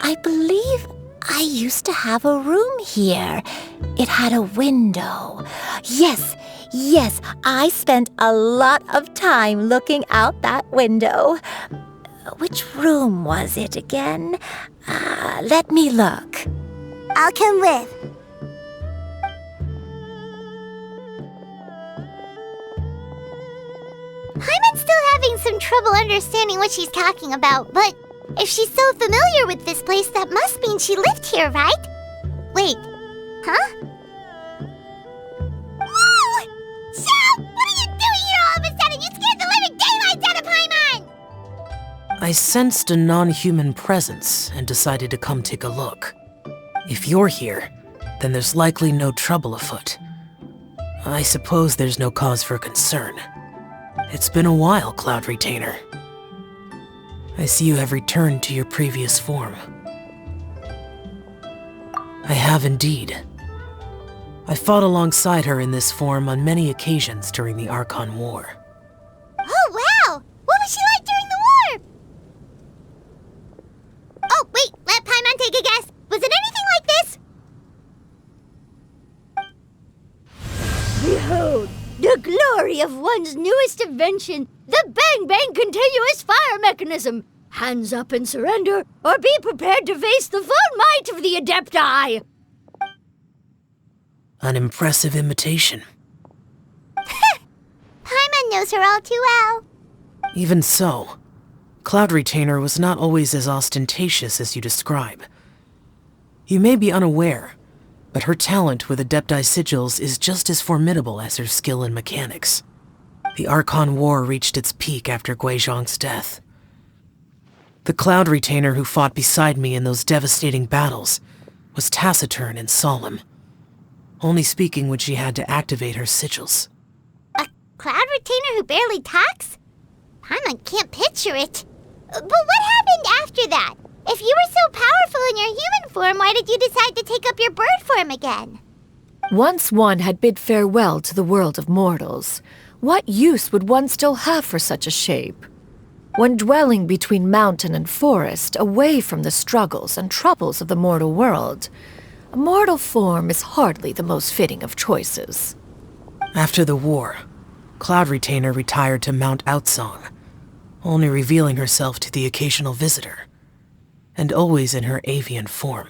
I believe I used to have a room here. It had a window. Yes, I spent a lot of time looking out that window. Which room was it again? Let me look. I'll come with. Paimon's still having some trouble understanding what she's talking about, but if she's so familiar with this place, that must mean she lived here, right? Wait, huh? Whoa! Shao! What are you doing here all of a sudden? You scared the living daylights out of Paimon! I sensed a non-human presence and decided to come take a look. If you're here, then there's likely no trouble afoot. I suppose there's no cause for concern. It's been a while, Cloud Retainer. I see you have returned to your previous form. I have indeed. I fought alongside her in this form on many occasions during the Archon War. Oh, wow! What was she like during the war? Oh, wait, let Paimon take a guess. Was it anything like this? Behold, the glory of one's newest invention, the Bang Bang Continuous Fire Mechanism. Hands up and surrender, or be prepared to face the full might of the Adepti. An impressive imitation. Paimon knows her all too well. Even so, Cloud Retainer was not always as ostentatious as you describe. You may be unaware, but her talent with Adepti sigils is just as formidable as her skill in mechanics. The Archon War reached its peak after Guizhong's death. The Cloud Retainer who fought beside me in those devastating battles was taciturn and solemn, only speaking when she had to activate her sigils. A Cloud Retainer who barely talks? Paimon can't picture it. But what happened after that? If you were so powerful in your human form, why did you decide to take up your bird form again? Once one had bid farewell to the world of mortals, what use would one still have for such a shape? When dwelling between mountain and forest, away from the struggles and troubles of the mortal world, a mortal form is hardly the most fitting of choices. After the war, Cloud Retainer retired to Mount Outsong, only revealing herself to the occasional visitor, and always in her avian form.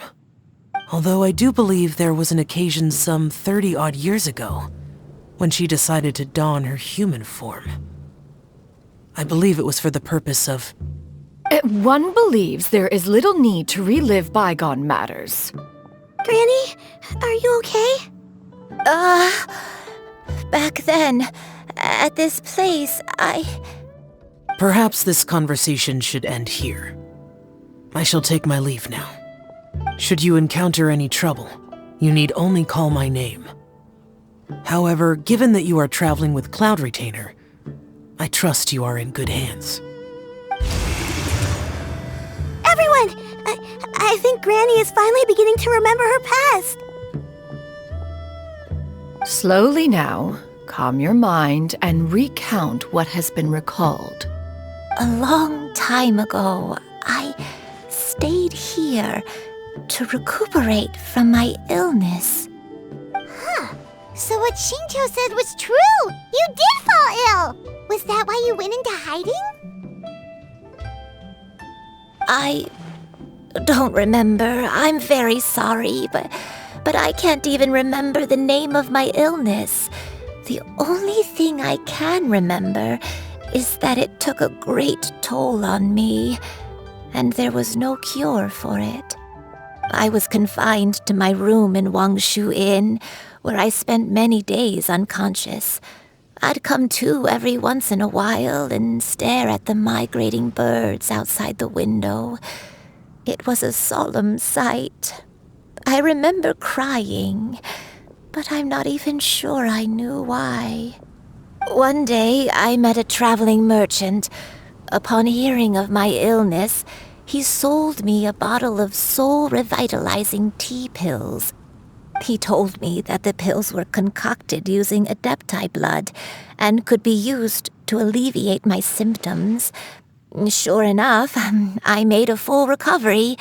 Although I do believe there was an occasion some 30-odd years ago when she decided to don her human form. I believe it was for the purpose of... One believes there is little need to relive bygone matters. Granny, are you okay? Back then, at this place, Perhaps this conversation should end here. I shall take my leave now. Should you encounter any trouble, you need only call my name. However, given that you are traveling with Cloud Retainer, I trust you are in good hands. Everyone! I think Granny is finally beginning to remember her past. Slowly now, calm your mind and recount what has been recalled. A long time ago, I stayed here to recuperate from my illness. Huh. So what Shincho said was true! You did fall ill! Was that why you went into hiding? I don't remember. I'm very sorry, but I can't even remember the name of my illness. The only thing I can remember is that it took a great toll on me, and there was no cure for it. I was confined to my room in Wangshu Inn, where I spent many days unconscious. I'd come to every once in a while and stare at the migrating birds outside the window. It was a solemn sight. I remember crying, but I'm not even sure I knew why. One day, I met a traveling merchant. Upon hearing of my illness, he sold me a bottle of soul-revitalizing tea pills. He told me that the pills were concocted using Adepti blood and could be used to alleviate my symptoms. Sure enough, I made a full recovery.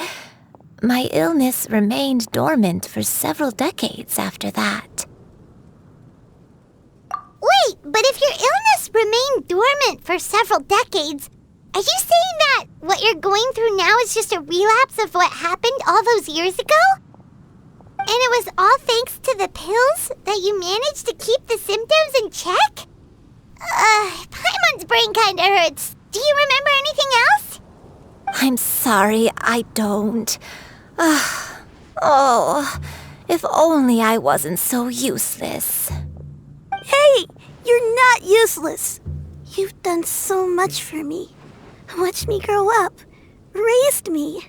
My illness remained dormant for several decades after that. Wait, but if your illness remained dormant for several decades, are you saying that what you're going through now is just a relapse of what happened all those years ago? And it was all thanks to the pills that you managed to keep the symptoms in check? Paimon's brain kinda hurts. Do you remember anything else? I'm sorry, I don't. Oh, if only I wasn't so useless. Hey, you're not useless. You've done so much for me. Watched me grow up. Raised me.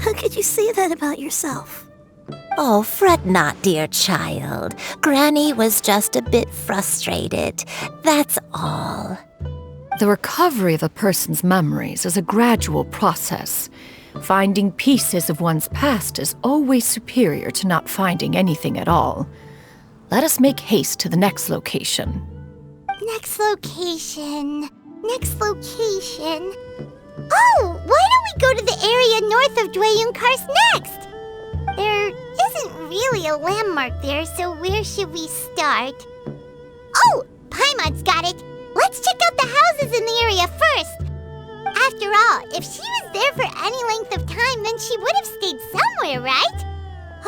How could you say that about yourself? Oh, fret not, dear child. Granny was just a bit frustrated. That's all. The recovery of a person's memories is a gradual process. Finding pieces of one's past is always superior to not finding anything at all. Let us make haste to the next location. Next location. Oh, why don't we go to the area north of Dwayun Karst next? There isn't really a landmark there, so where should we start? Oh, Paimon's got it. Let's check out the houses in the area first. After all, if she was there for any length of time, then she would have stayed somewhere, right?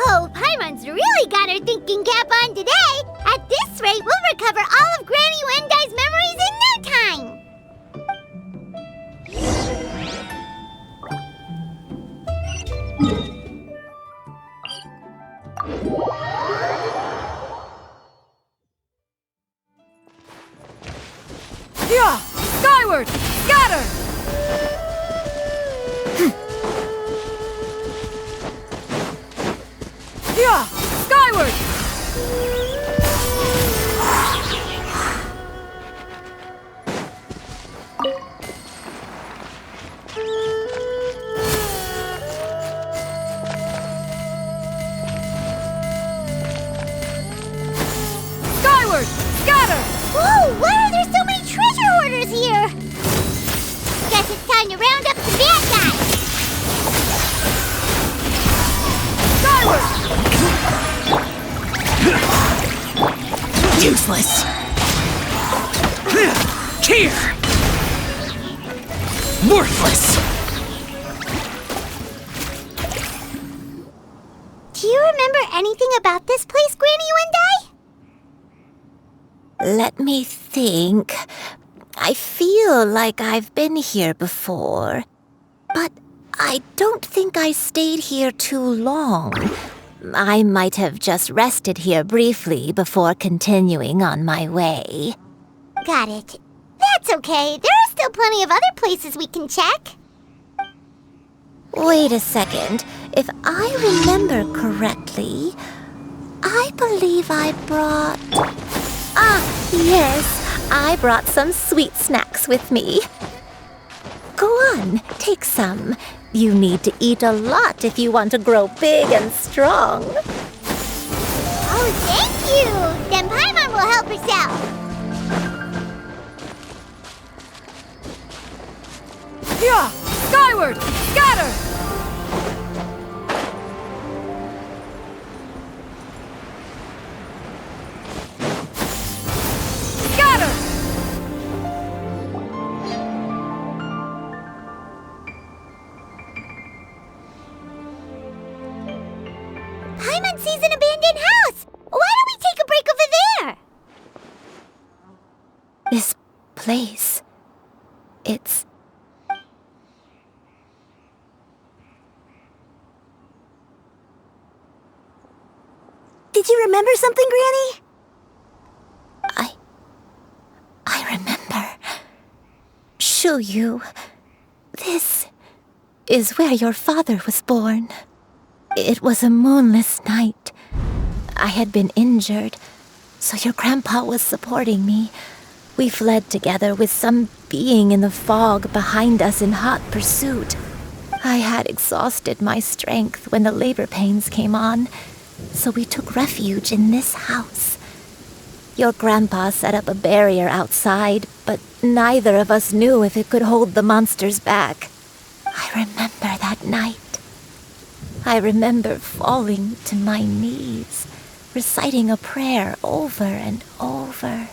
Oh, Paimon's really got her thinking cap on today. At this rate, we'll recover all of Granny Wendai's memories in no time. Yeah! Skyward! Scatter! Yeah! Skyward! Skyward! Scatter! Whoa, why are there so many treasure hoarders here? Guess it's time to round up the bad guys. Skyward! Useless! Here! Worthless! Do you remember anything about this place, Granny Wendai? Let me think. I feel like I've been here before, but I don't think I stayed here too long. I might have just rested here briefly before continuing on my way. Got it. That's okay. There are still plenty of other places we can check. Wait a second. If I remember correctly, I believe I brought... yes, I brought some sweet snacks with me. Go on, take some. You need to eat a lot if you want to grow big and strong. Oh, thank you! Then Paimon will help herself. Yeah! Skyward! Scatter! Scatter! Paimon sees an abandoned house. Why don't we take a break over there? This place It's... Did you remember something, Granny? I remember. Xianyun. This is where your father was born. It was a moonless night. I had been injured, so your grandpa was supporting me. We fled together with some being in the fog behind us in hot pursuit. I had exhausted my strength when the labor pains came on, so we took refuge in this house. Your grandpa set up a barrier outside, but neither of us knew if it could hold the monsters back. I remember that night. I remember falling to my knees, reciting a prayer over and over.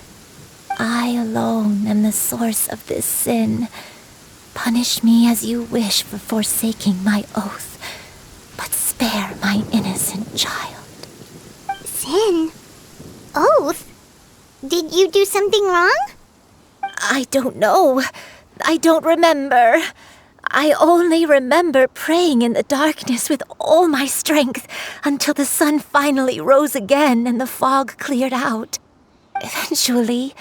I alone am the source of this sin. Punish me as you wish for forsaking my oath, but spare my innocent child. Sin? Oath? Did you do something wrong? I don't know. I don't remember. I only remember praying in the darkness with all my strength until the sun finally rose again and the fog cleared out. Eventually,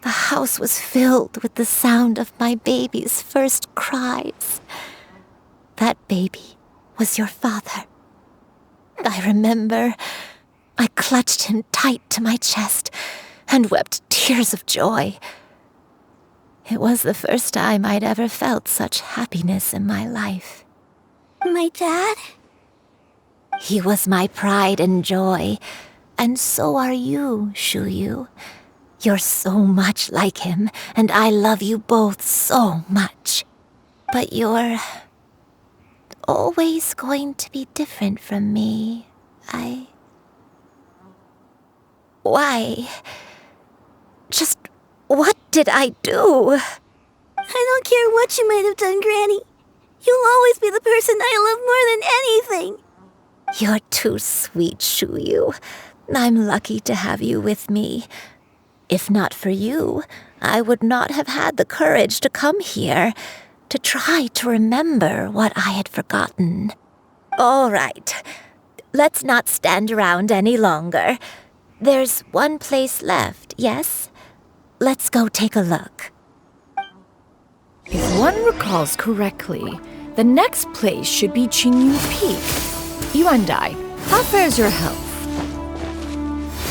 the house was filled with the sound of my baby's first cries. That baby was your father. I remember I clutched him tight to my chest and wept tears of joy. It was the first time I'd ever felt such happiness in my life. My dad? He was my pride and joy, and so are you, Xianyun. You're so much like him, and I love you both so much. But you're always going to be different from me. Why? Just what did I do? I don't care what you might have done, Granny. You'll always be the person I love more than anything. You're too sweet, Xianyun. I'm lucky to have you with me. If not for you, I would not have had the courage to come here, to try to remember what I had forgotten. All right, let's not stand around any longer. There's one place left, yes? Let's go take a look. If one recalls correctly, the next place should be Xianyun Peak. Yuandai, how fares your health?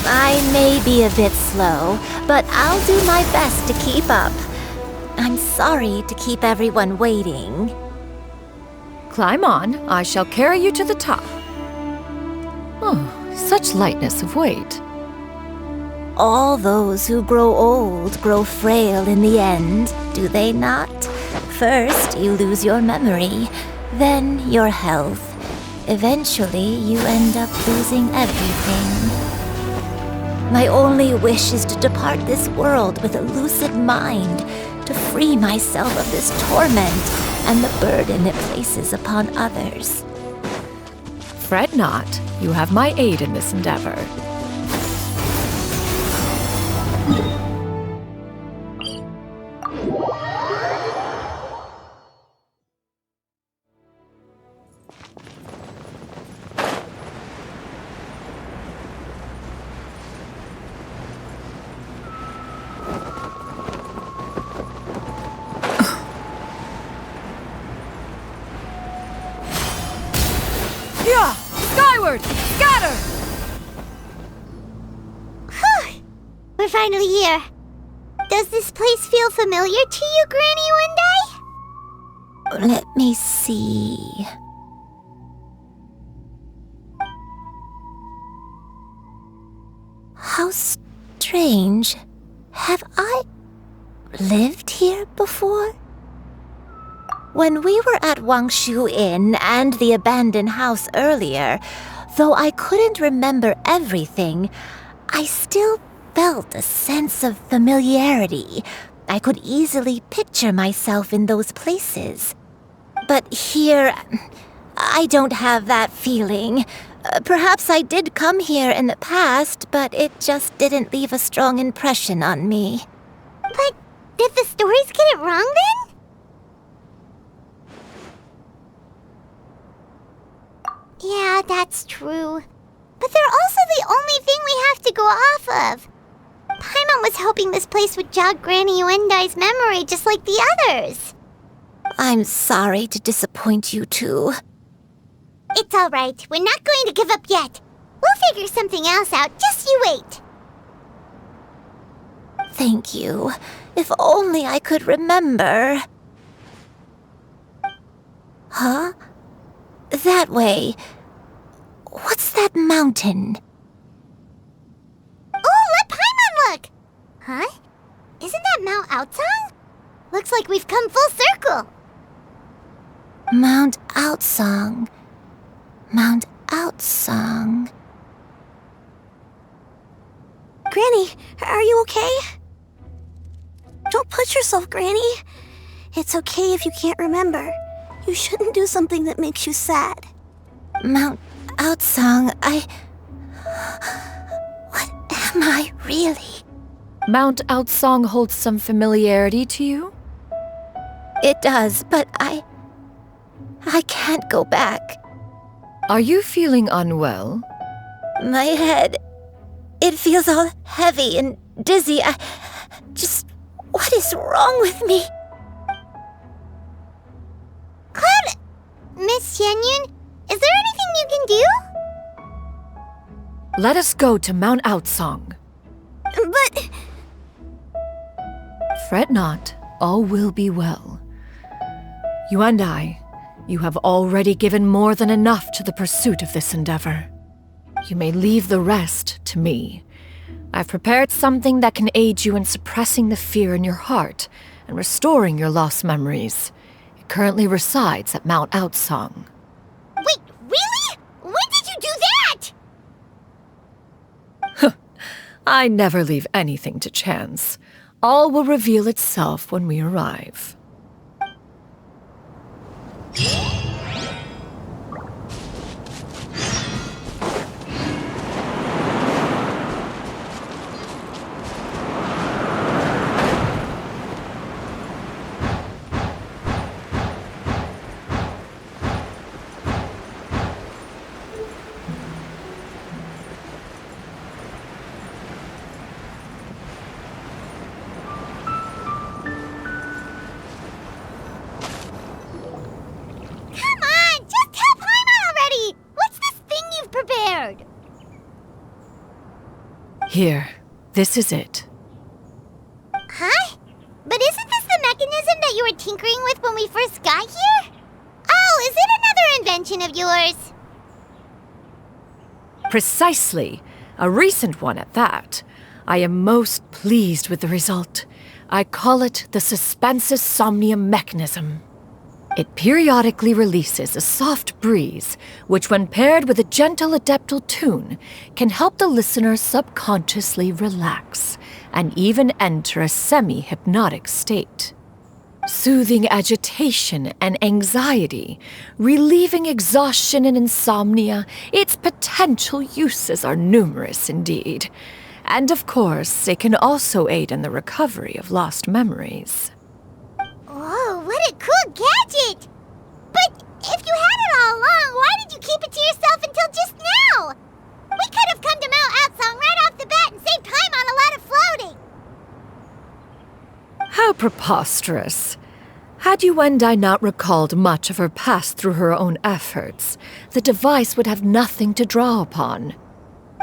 I may be a bit slow, but I'll do my best to keep up. I'm sorry to keep everyone waiting. Climb on, I shall carry you to the top. Oh, such lightness of weight. All those who grow old grow frail in the end, do they not? First, you lose your memory, then your health. Eventually, you end up losing everything. My only wish is to depart this world with a lucid mind, to free myself of this torment and the burden it places upon others. Fret not, you have my aid in this endeavor. Skyward! Scatter! Whew! We're finally here. Does this place feel familiar to you, Granny One Day? Let me see. How strange. Have I lived here before? When we were at Wangshu Inn and the abandoned house earlier, though I couldn't remember everything, I still felt a sense of familiarity. I could easily picture myself in those places. But here, I don't have that feeling. Perhaps I did come here in the past, but it just didn't leave a strong impression on me. But Did the stories get it wrong then? Yeah, that's true. But they're also the only thing we have to go off of. Paimon was hoping this place would jog Granny Yuendai's memory just like the others. I'm sorry to disappoint you two. It's all right. We're not going to give up yet. We'll figure something else out. Just you wait. Thank you. If only I could remember. Huh? That way. What's that mountain? Oh, let Paimon look! Huh? Isn't that Mount Outsong? Looks like we've come full circle. Mount Outsong. Mount Outsong. Granny, are you okay? Don't push yourself, Granny. It's okay if you can't remember. You shouldn't do something that makes you sad. Mount Outsong, What am I really? Mount Outsong holds some familiarity to you? It does, but I can't go back. Are you feeling unwell? My head, it feels all heavy and dizzy. What is wrong with me? Cloud, Miss Xianyun, is there anything you can do? Let us go to Mount Outsong. But... Fret not, all will be well. You and I, you have already given more than enough to the pursuit of this endeavor. You may leave the rest to me. I've prepared something that can aid you in suppressing the fear in your heart and restoring your lost memories. It currently resides at Mount Outsong. Wait, really? When did you do that? I never leave anything to chance. All will reveal itself when we arrive. Here, this is it. Huh? But isn't this the mechanism that you were tinkering with when we first got here? Oh, is it another invention of yours? Precisely. A recent one at that. I am most pleased with the result. I call it the Suspensus Somnium mechanism. It periodically releases a soft breeze, which when paired with a gentle adeptal tune, can help the listener subconsciously relax and even enter a semi-hypnotic state. Soothing agitation and anxiety, relieving exhaustion and insomnia, its potential uses are numerous indeed. And of course, it can also aid in the recovery of lost memories. Whoa, what a cool gadget! But if you had it all along, why did you keep it to yourself until just now? We could have come to Mount Outsong right off the bat and saved time on a lot of floating. How preposterous. Had Yuendai not recalled much of her past through her own efforts, the device would have nothing to draw upon.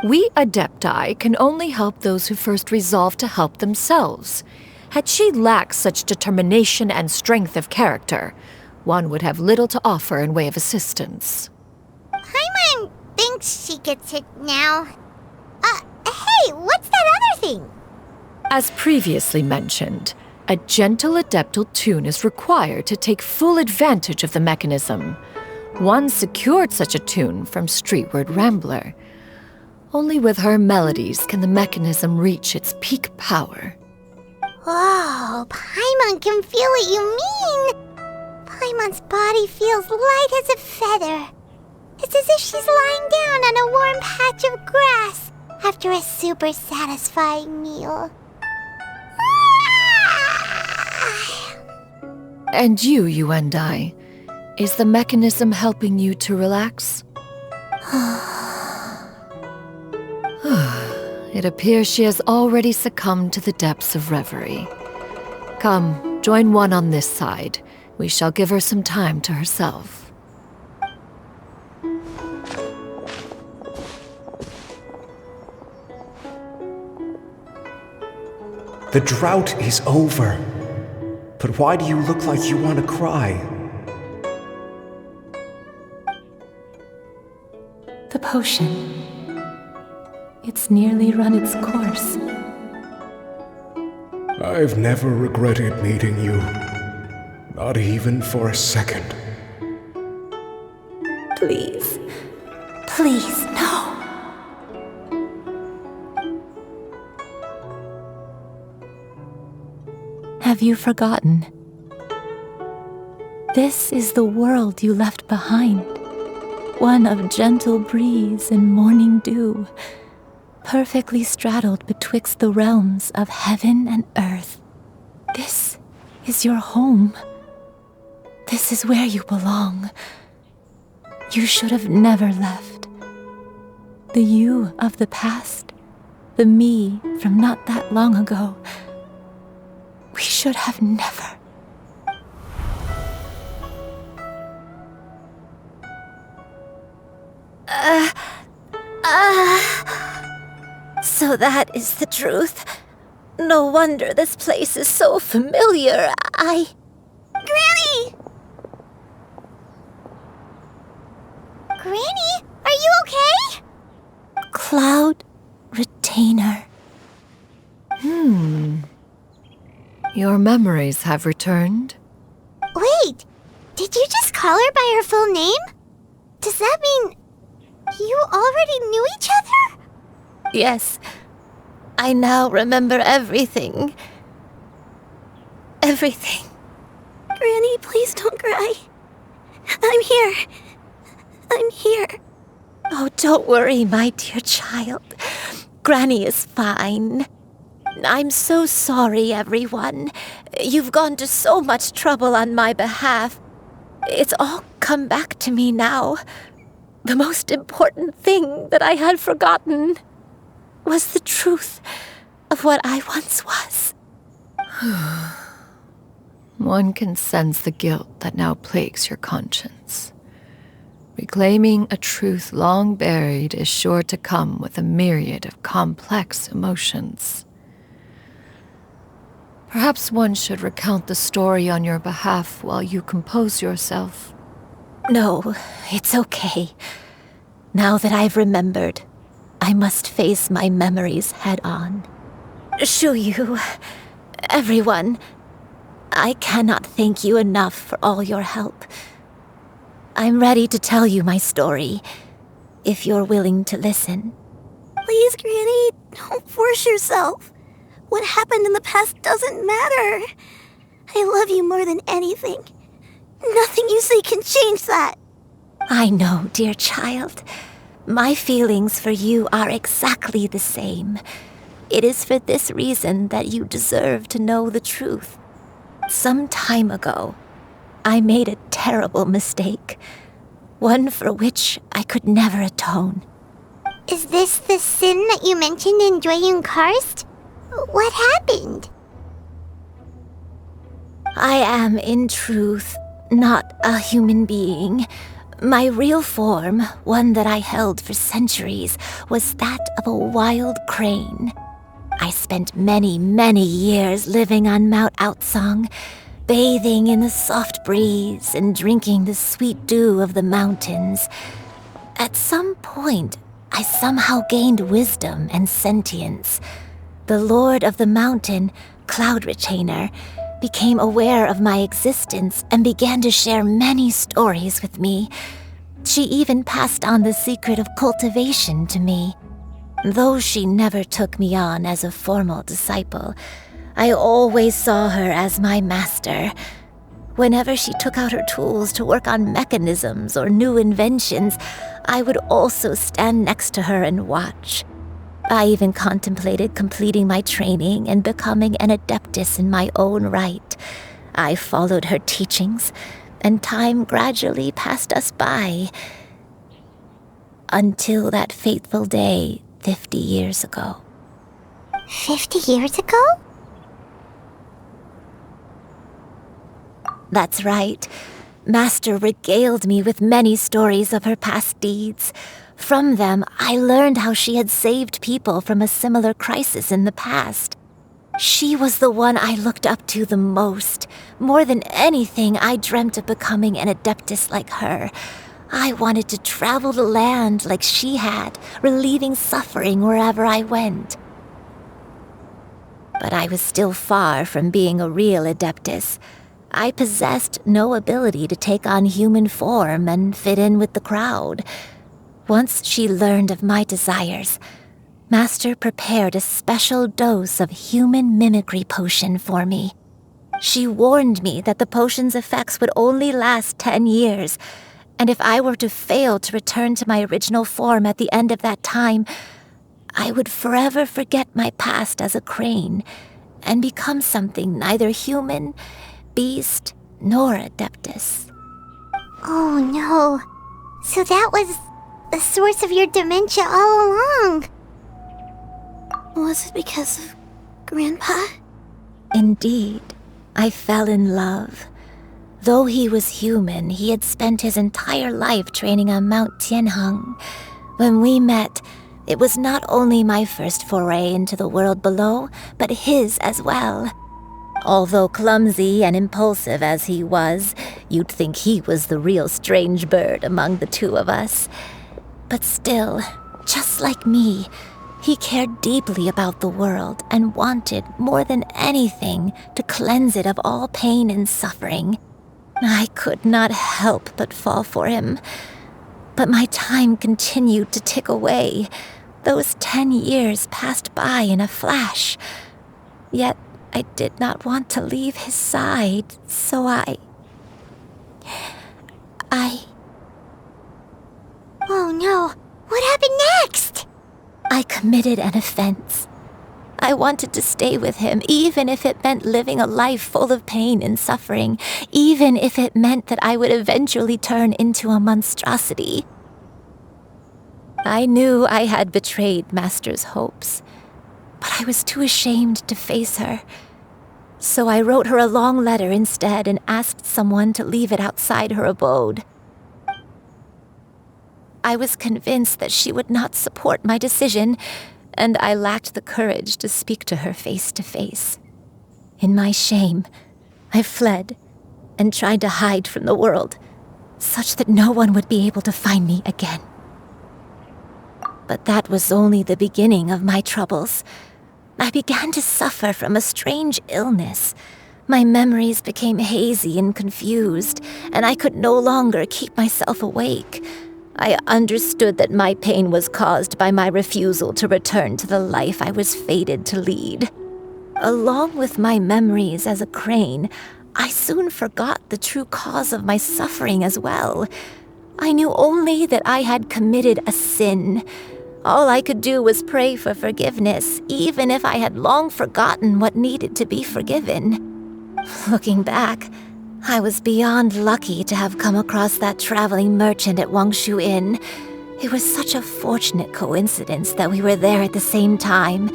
We Adepti can only help those who first resolve to help themselves. Had she lacked such determination and strength of character, one would have little to offer in way of assistance. Paimon thinks she gets it now. Hey, what's that other thing? As previously mentioned, a gentle adeptal tune is required to take full advantage of the mechanism. One secured such a tune from Streetward Rambler. Only with her melodies can the mechanism reach its peak power. Whoa, Paimon can feel what you mean. Paimon's body feels light as a feather. It's as if she's lying down on a warm patch of grass after a super satisfying meal. And you and I. Is the mechanism helping you to relax? It appears she has already succumbed to the depths of reverie. Come, join one on this side. We shall give her some time to herself. The drought is over. But why do you look like you want to cry? The potion. It's nearly run its course. I've never regretted meeting you. Not even for a second. Please. Please, no. Have you forgotten? This is the world you left behind. One of gentle breeze and morning dew, perfectly straddled betwixt the realms of heaven and earth. This is your home. This is where you belong. You should have never left. The you of the past, the me from not that long ago, we should have never. So that is the truth. No wonder this place is so familiar. Granny! Granny, are you okay? Cloud Retainer. Your memories have returned? Wait, did you just call her by her full name? Does that mean you already knew each other? Yes. I now remember everything. Everything. Granny, please don't cry. I'm here. I'm here. Oh, don't worry, my dear child. Granny is fine. I'm so sorry, everyone. You've gone to so much trouble on my behalf. It's all come back to me now. The most important thing that I had forgotten was the truth of what I once was. One can sense the guilt that now plagues your conscience. Reclaiming a truth long buried is sure to come with a myriad of complex emotions. Perhaps one should recount the story on your behalf while you compose yourself. No, it's okay. Now that I've remembered, I must face my memories head on. Xianyun, everyone, I cannot thank you enough for all your help. I'm ready to tell you my story, if you're willing to listen. Please, Granny, don't force yourself. What happened in the past doesn't matter. I love you more than anything. Nothing you say can change that. I know, dear child. My feelings for you are exactly the same. It is for this reason that you deserve to know the truth. Some time ago, I made a terrible mistake. One for which I could never atone. Is this the sin that you mentioned in Xianyun Karst? What happened? I am, in truth, not a human being. My real form, one that I held for centuries, was that of a wild crane. I spent many, many years living on Mount Outsong, bathing in the soft breeze and drinking the sweet dew of the mountains. At some point, I somehow gained wisdom and sentience. The Lord of the Mountain, Cloud Retainer, became aware of my existence and began to share many stories with me. She even passed on the secret of cultivation to me. Though she never took me on as a formal disciple, I always saw her as my master. Whenever she took out her tools to work on mechanisms or new inventions, I would also stand next to her and watch. I even contemplated completing my training and becoming an adeptus in my own right. I followed her teachings, and time gradually passed us by. Until that fateful day 50 years ago. 50 years ago? That's right. Master regaled me with many stories of her past deeds. From them, I learned how she had saved people from a similar crisis in the past. She was the one I looked up to the most. More than anything, I dreamt of becoming an adeptus like her. I wanted to travel the land like she had, relieving suffering wherever I went. But I was still far from being a real adeptus. I possessed no ability to take on human form and fit in with the crowd. Once she learned of my desires, Master prepared a special dose of human mimicry potion for me. She warned me that the potion's effects would only last 10 years, and if I were to fail to return to my original form at the end of that time, I would forever forget my past as a crane and become something neither human, beast, nor adeptus. Oh no. So that was the source of your dementia all along. Was it because of Grandpa? Indeed, I fell in love. Though he was human, he had spent his entire life training on Mount Tianheng. When we met, it was not only my first foray into the world below, but his as well. Although clumsy and impulsive as he was, you'd think he was the real strange bird among the two of us. But still, just like me, he cared deeply about the world and wanted, more than anything, to cleanse it of all pain and suffering. I could not help but fall for him. But my time continued to tick away. Those 10 years passed by in a flash. Yet I did not want to leave his side, so I... Oh no, what happened next? I committed an offense. I wanted to stay with him, even if it meant living a life full of pain and suffering, even if it meant that I would eventually turn into a monstrosity. I knew I had betrayed Master's hopes, but I was too ashamed to face her. So I wrote her a long letter instead and asked someone to leave it outside her abode. I was convinced that she would not support my decision, and I lacked the courage to speak to her face to face. In my shame, I fled and tried to hide from the world, such that no one would be able to find me again. But that was only the beginning of my troubles. I began to suffer from a strange illness. My memories became hazy and confused, and I could no longer keep myself awake. I understood that my pain was caused by my refusal to return to the life I was fated to lead. Along with my memories as a crane, I soon forgot the true cause of my suffering as well. I knew only that I had committed a sin. All I could do was pray for forgiveness, even if I had long forgotten what needed to be forgiven. Looking back, I was beyond lucky to have come across that traveling merchant at Wangshu Inn. It was such a fortunate coincidence that we were there at the same time.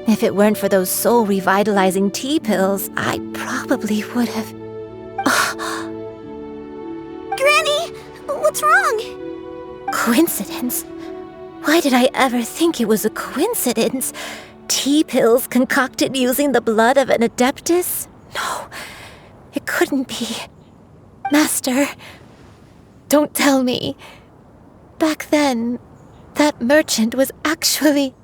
If it weren't for those soul-revitalizing tea pills, I probably would have... Granny! What's wrong? Coincidence? Why did I ever think it was a coincidence? Tea pills concocted using the blood of an adeptus? No, it couldn't be. Master, don't tell me. Back then, that merchant was actually...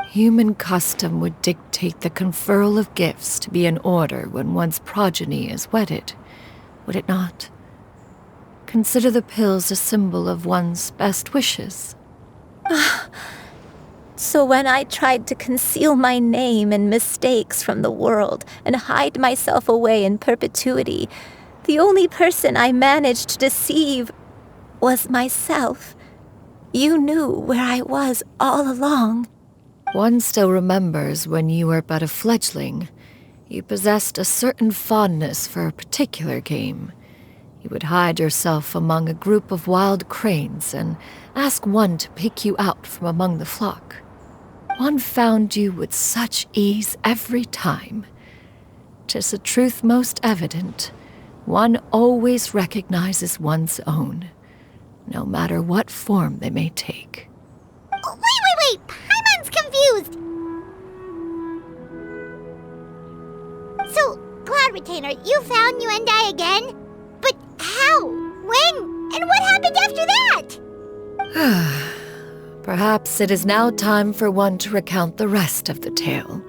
Human custom would dictate the conferral of gifts to be in order when one's progeny is wedded, would it not? Consider the pills a symbol of one's best wishes. So when I tried to conceal my name and mistakes from the world and hide myself away in perpetuity, the only person I managed to deceive was myself. You knew where I was all along. One still remembers when you were but a fledgling. You possessed a certain fondness for a particular game. You would hide yourself among a group of wild cranes and ask one to pick you out from among the flock. One found you with such ease every time. 'Tis a truth most evident. One always recognizes one's own, no matter what form they may take. Wait! Paimon's confused! So, Cloud Retainer, you found Yuendai again? But how? When? And what happened after that? Perhaps it is now time for one to recount the rest of the tale.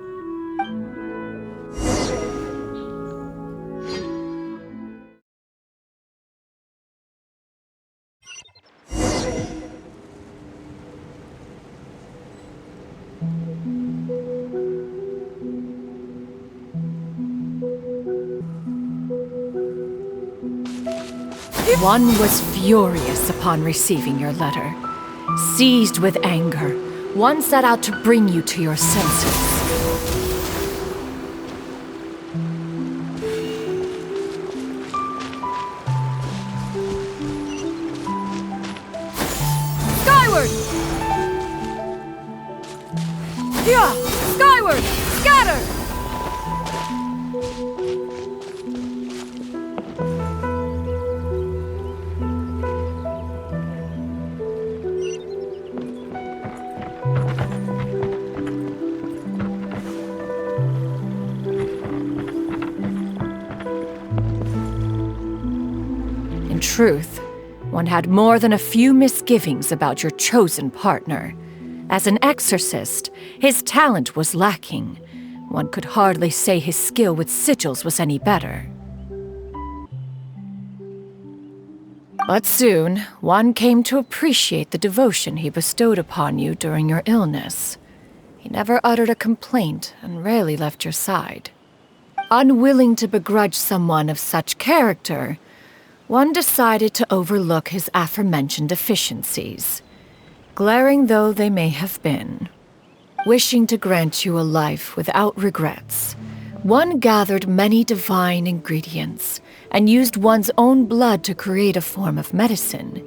One was furious upon receiving your letter. Seized with anger, one set out to bring you to your senses. Skyward! Yeah! Skyward! Scatter! In truth, one had more than a few misgivings about your chosen partner. As an exorcist, his talent was lacking. One could hardly say his skill with sigils was any better. But soon, one came to appreciate the devotion he bestowed upon you during your illness. He never uttered a complaint and rarely left your side. Unwilling to begrudge someone of such character, one decided to overlook his aforementioned deficiencies, glaring though they may have been. Wishing to grant you a life without regrets, one gathered many divine ingredients and used one's own blood to create a form of medicine.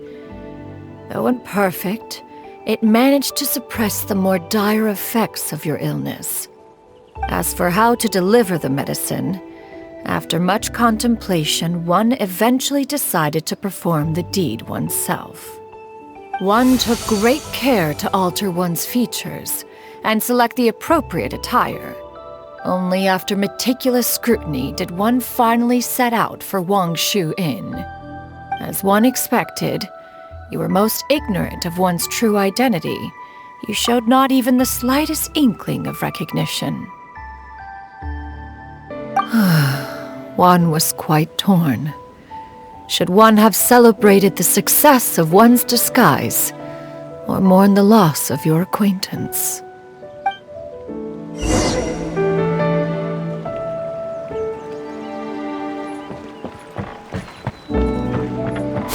Though imperfect, it managed to suppress the more dire effects of your illness. As for how to deliver the medicine, after much contemplation, one eventually decided to perform the deed oneself. One took great care to alter one's features and select the appropriate attire. Only after meticulous scrutiny did one finally set out for Wangshu Inn. As one expected, you were most ignorant of one's true identity. You showed not even the slightest inkling of recognition. One was quite torn. Should one have celebrated the success of one's disguise, or mourn the loss of your acquaintance?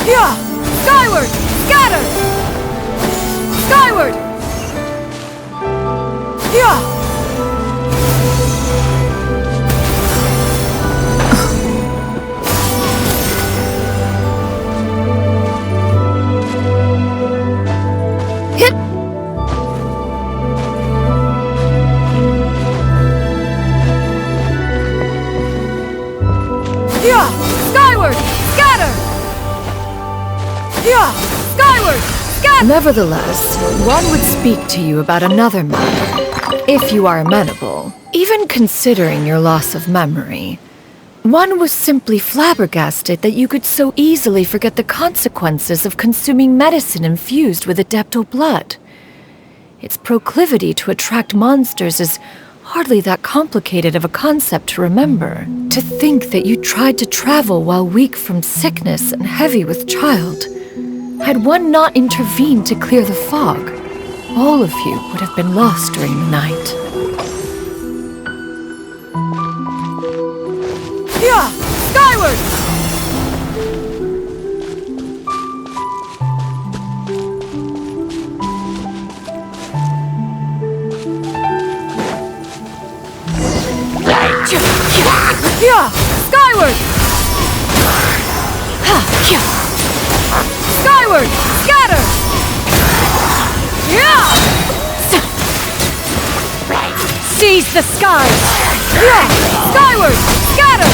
Yeah! Skyward! Scatter! Skyward! Yeah! Yeah! Skyward! Scatter! Yeah! Skyward! Scatter! Nevertheless, one would speak to you about another matter, if you are amenable. Even considering your loss of memory, one was simply flabbergasted that you could so easily forget the consequences of consuming medicine infused with adeptal blood. Its proclivity to attract monsters is hardly that complicated of a concept to remember. To think that you tried to travel while weak from sickness and heavy with child. Had one not intervened to clear the fog, all of you would have been lost during the night. Yeah! Skyward! Yeah! Skyward! Skyward! Scatter! Yeah! Seize the skies! Yeah! Skyward! Scatter!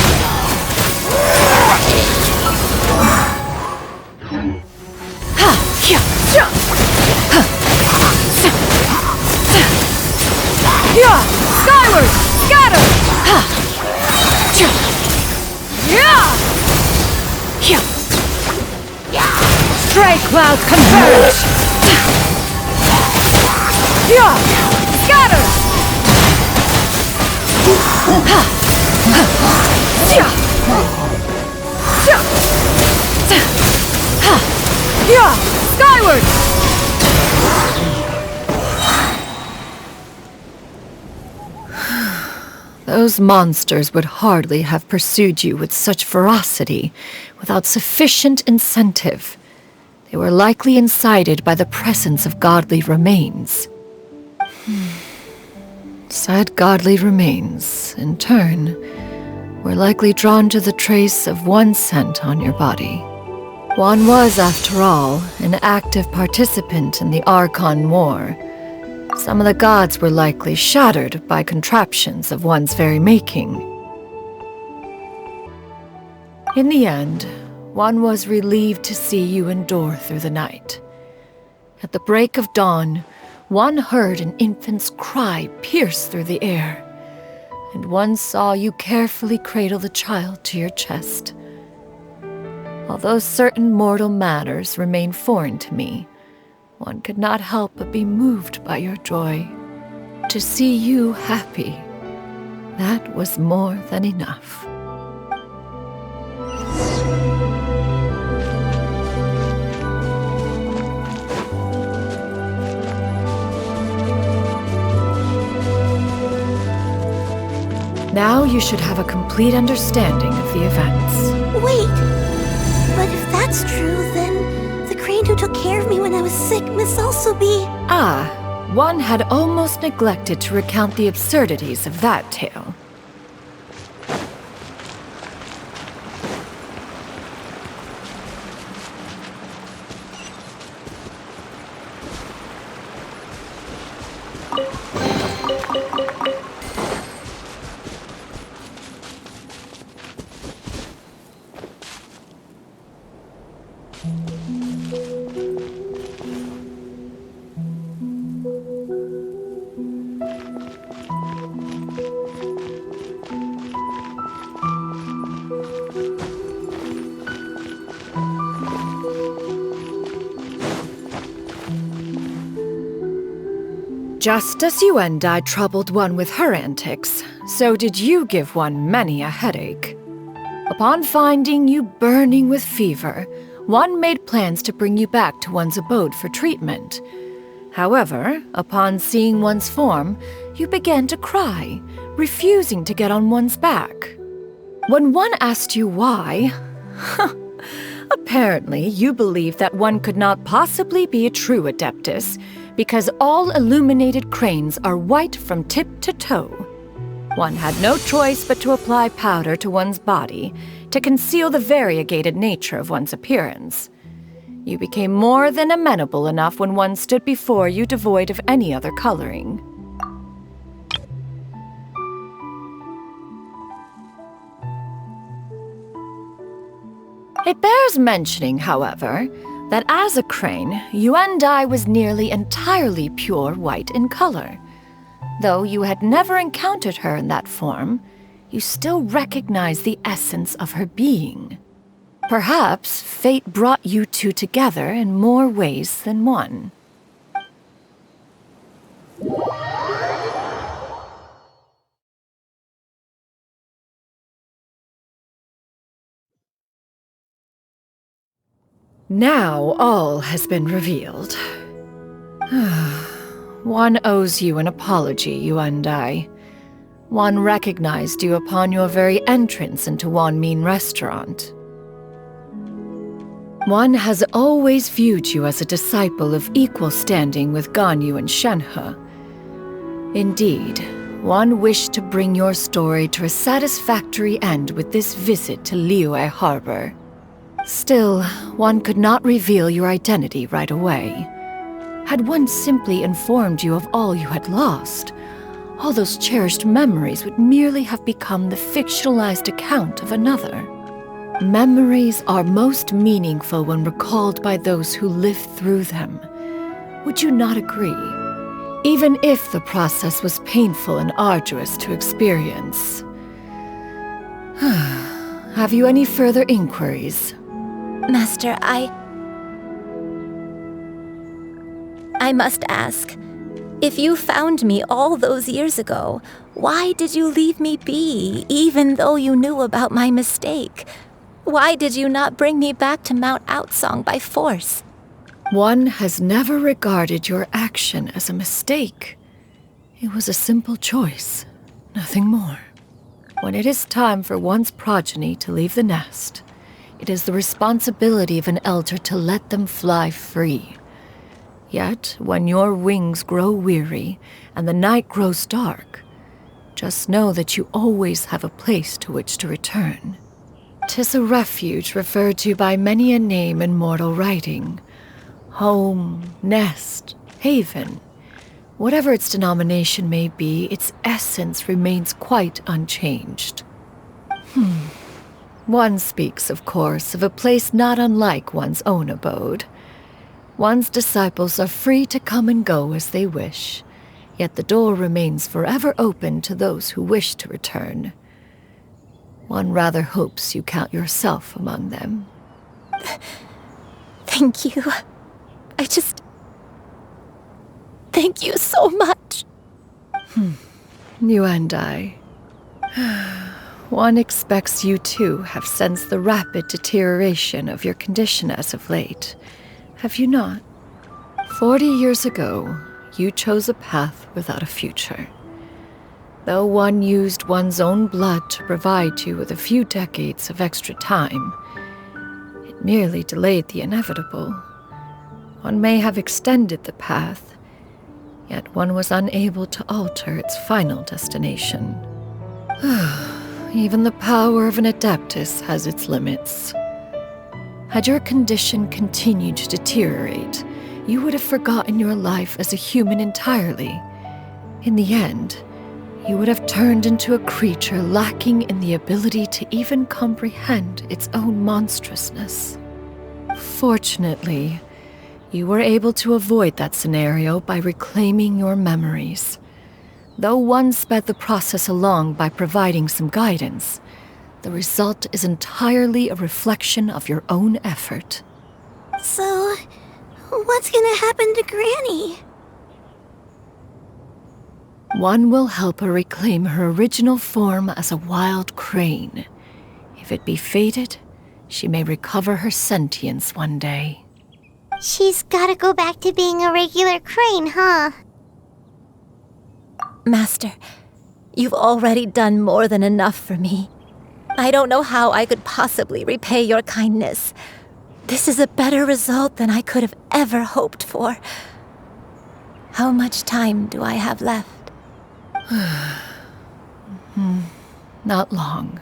Yeah! Skyward! Scatter! Yeah! Stray clouds converge! Yeah! Scatter! Yeah! Skyward! Those monsters would hardly have pursued you with such ferocity without sufficient incentive. They were likely incited by the presence of godly remains. Said godly remains, in turn, were likely drawn to the trace of one scent on your body. One was, after all, an active participant in the Archon War. Some of the gods were likely shattered by contraptions of one's very making. In the end, one was relieved to see you endure through the night. At the break of dawn, one heard an infant's cry pierce through the air, and one saw you carefully cradle the child to your chest. Although certain mortal matters remain foreign to me, one could not help but be moved by your joy. To see you happy, that was more than enough. Now you should have a complete understanding of the events. Wait! But if that's true, then the crane who took care of me when I was sick must also be... Ah, one had almost neglected to recount the absurdities of that tale. Just as you and I troubled one with her antics, so did you give one many a headache. Upon finding you burning with fever, one made plans to bring you back to one's abode for treatment. However, upon seeing one's form, you began to cry, refusing to get on one's back. When one asked you why, apparently you believed that one could not possibly be a true Adeptus, because all illuminated cranes are white from tip to toe. One had no choice but to apply powder to one's body to conceal the variegated nature of one's appearance. You became more than amenable enough when one stood before you devoid of any other coloring. It bears mentioning, however, that as a crane, Yuandai was nearly entirely pure white in color. Though you had never encountered her in that form, you still recognized the essence of her being. Perhaps fate brought you two together in more ways than one. Now all has been revealed. One owes you an apology, Yuandai. One recognized you upon your very entrance into Wanmin Restaurant. One has always viewed you as a disciple of equal standing with Ganyu and Shenhe. Indeed, One wished to bring your story to a satisfactory end with this visit to Liyue Harbor. Still, one could not reveal your identity right away. Had one simply informed you of all you had lost, all those cherished memories would merely have become the fictionalized account of another. Memories are most meaningful when recalled by those who lived through them. Would you not agree? Even if the process was painful and arduous to experience. Have you any further inquiries? Master, I must ask, if you found me all those years ago, why did you leave me be, even though you knew about my mistake? Why did you not bring me back to Mount Outsong by force? One has never regarded your action as a mistake. It was a simple choice, nothing more. When it is time for one's progeny to leave the nest, it is the responsibility of an elder to let them fly free. Yet, when your wings grow weary and the night grows dark, just know that you always have a place to which to return. 'Tis a refuge referred to by many a name in mortal writing. Home, nest, haven. Whatever its denomination may be, its essence remains quite unchanged. One speaks, of course, of a place not unlike one's own abode. One's disciples are free to come and go as they wish, yet the door remains forever open to those who wish to return. One rather hopes you count yourself among them. Thank you. Thank you so much. You and I. One expects you too have sensed the rapid deterioration of your condition as of late. Have you not? 40 years ago, you chose a path without a future. Though one used one's own blood to provide you with a few decades of extra time, it merely delayed the inevitable. One may have extended the path, yet one was unable to alter its final destination. Even the power of an adeptus has its limits. Had your condition continued to deteriorate, you would have forgotten your life as a human entirely. In the end, you would have turned into a creature lacking in the ability to even comprehend its own monstrousness. Fortunately, you were able to avoid that scenario by reclaiming your memories. Though one sped the process along by providing some guidance, the result is entirely a reflection of your own effort. So, what's gonna happen to Granny? One will help her reclaim her original form as a wild crane. If it be fated, she may recover her sentience one day. She's gotta go back to being a regular crane, huh? Master, you've already done more than enough for me. I don't know how I could possibly repay your kindness. This is a better result than I could have ever hoped for. How much time do I have left? Not long.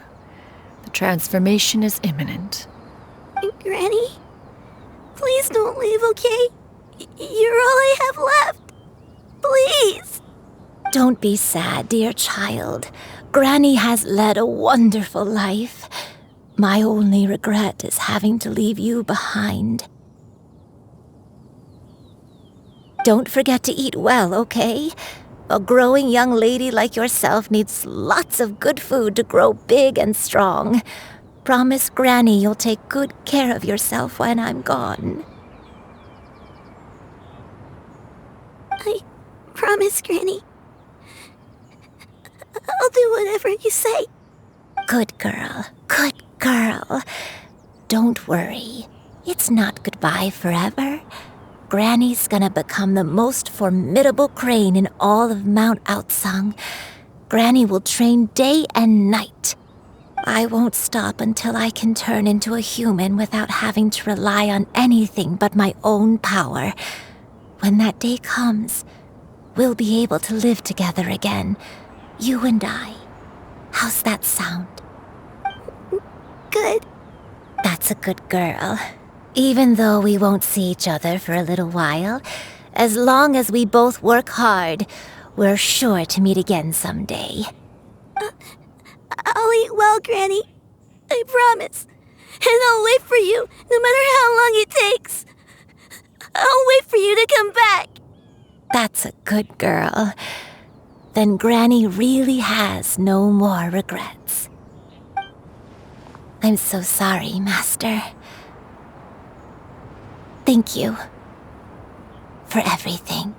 The transformation is imminent. Granny, please don't leave, okay? You're all I have left. Please. Don't be sad, dear child. Granny has led a wonderful life. My only regret is having to leave you behind. Don't forget to eat well, okay? A growing young lady like yourself needs lots of good food to grow big and strong. Promise Granny you'll take good care of yourself when I'm gone. I promise, Granny. I'll do whatever you say. Good girl, good girl. Don't worry. It's not goodbye forever. Granny's gonna become the most formidable crane in all of Mount Outsong. Granny will train day and night. I won't stop until I can turn into a human without having to rely on anything but my own power. When that day comes, we'll be able to live together again, You and I. How's that sound? Good. That's a good girl. Even though we won't see each other for a little while, as long as we both work hard, we're sure to meet again someday. I'll eat well, Granny. I promise. And I'll wait for you, no matter how long it takes. I'll wait for you to come back. That's a good girl. Then Granny really has no more regrets. I'm so sorry, Master. Thank you for everything.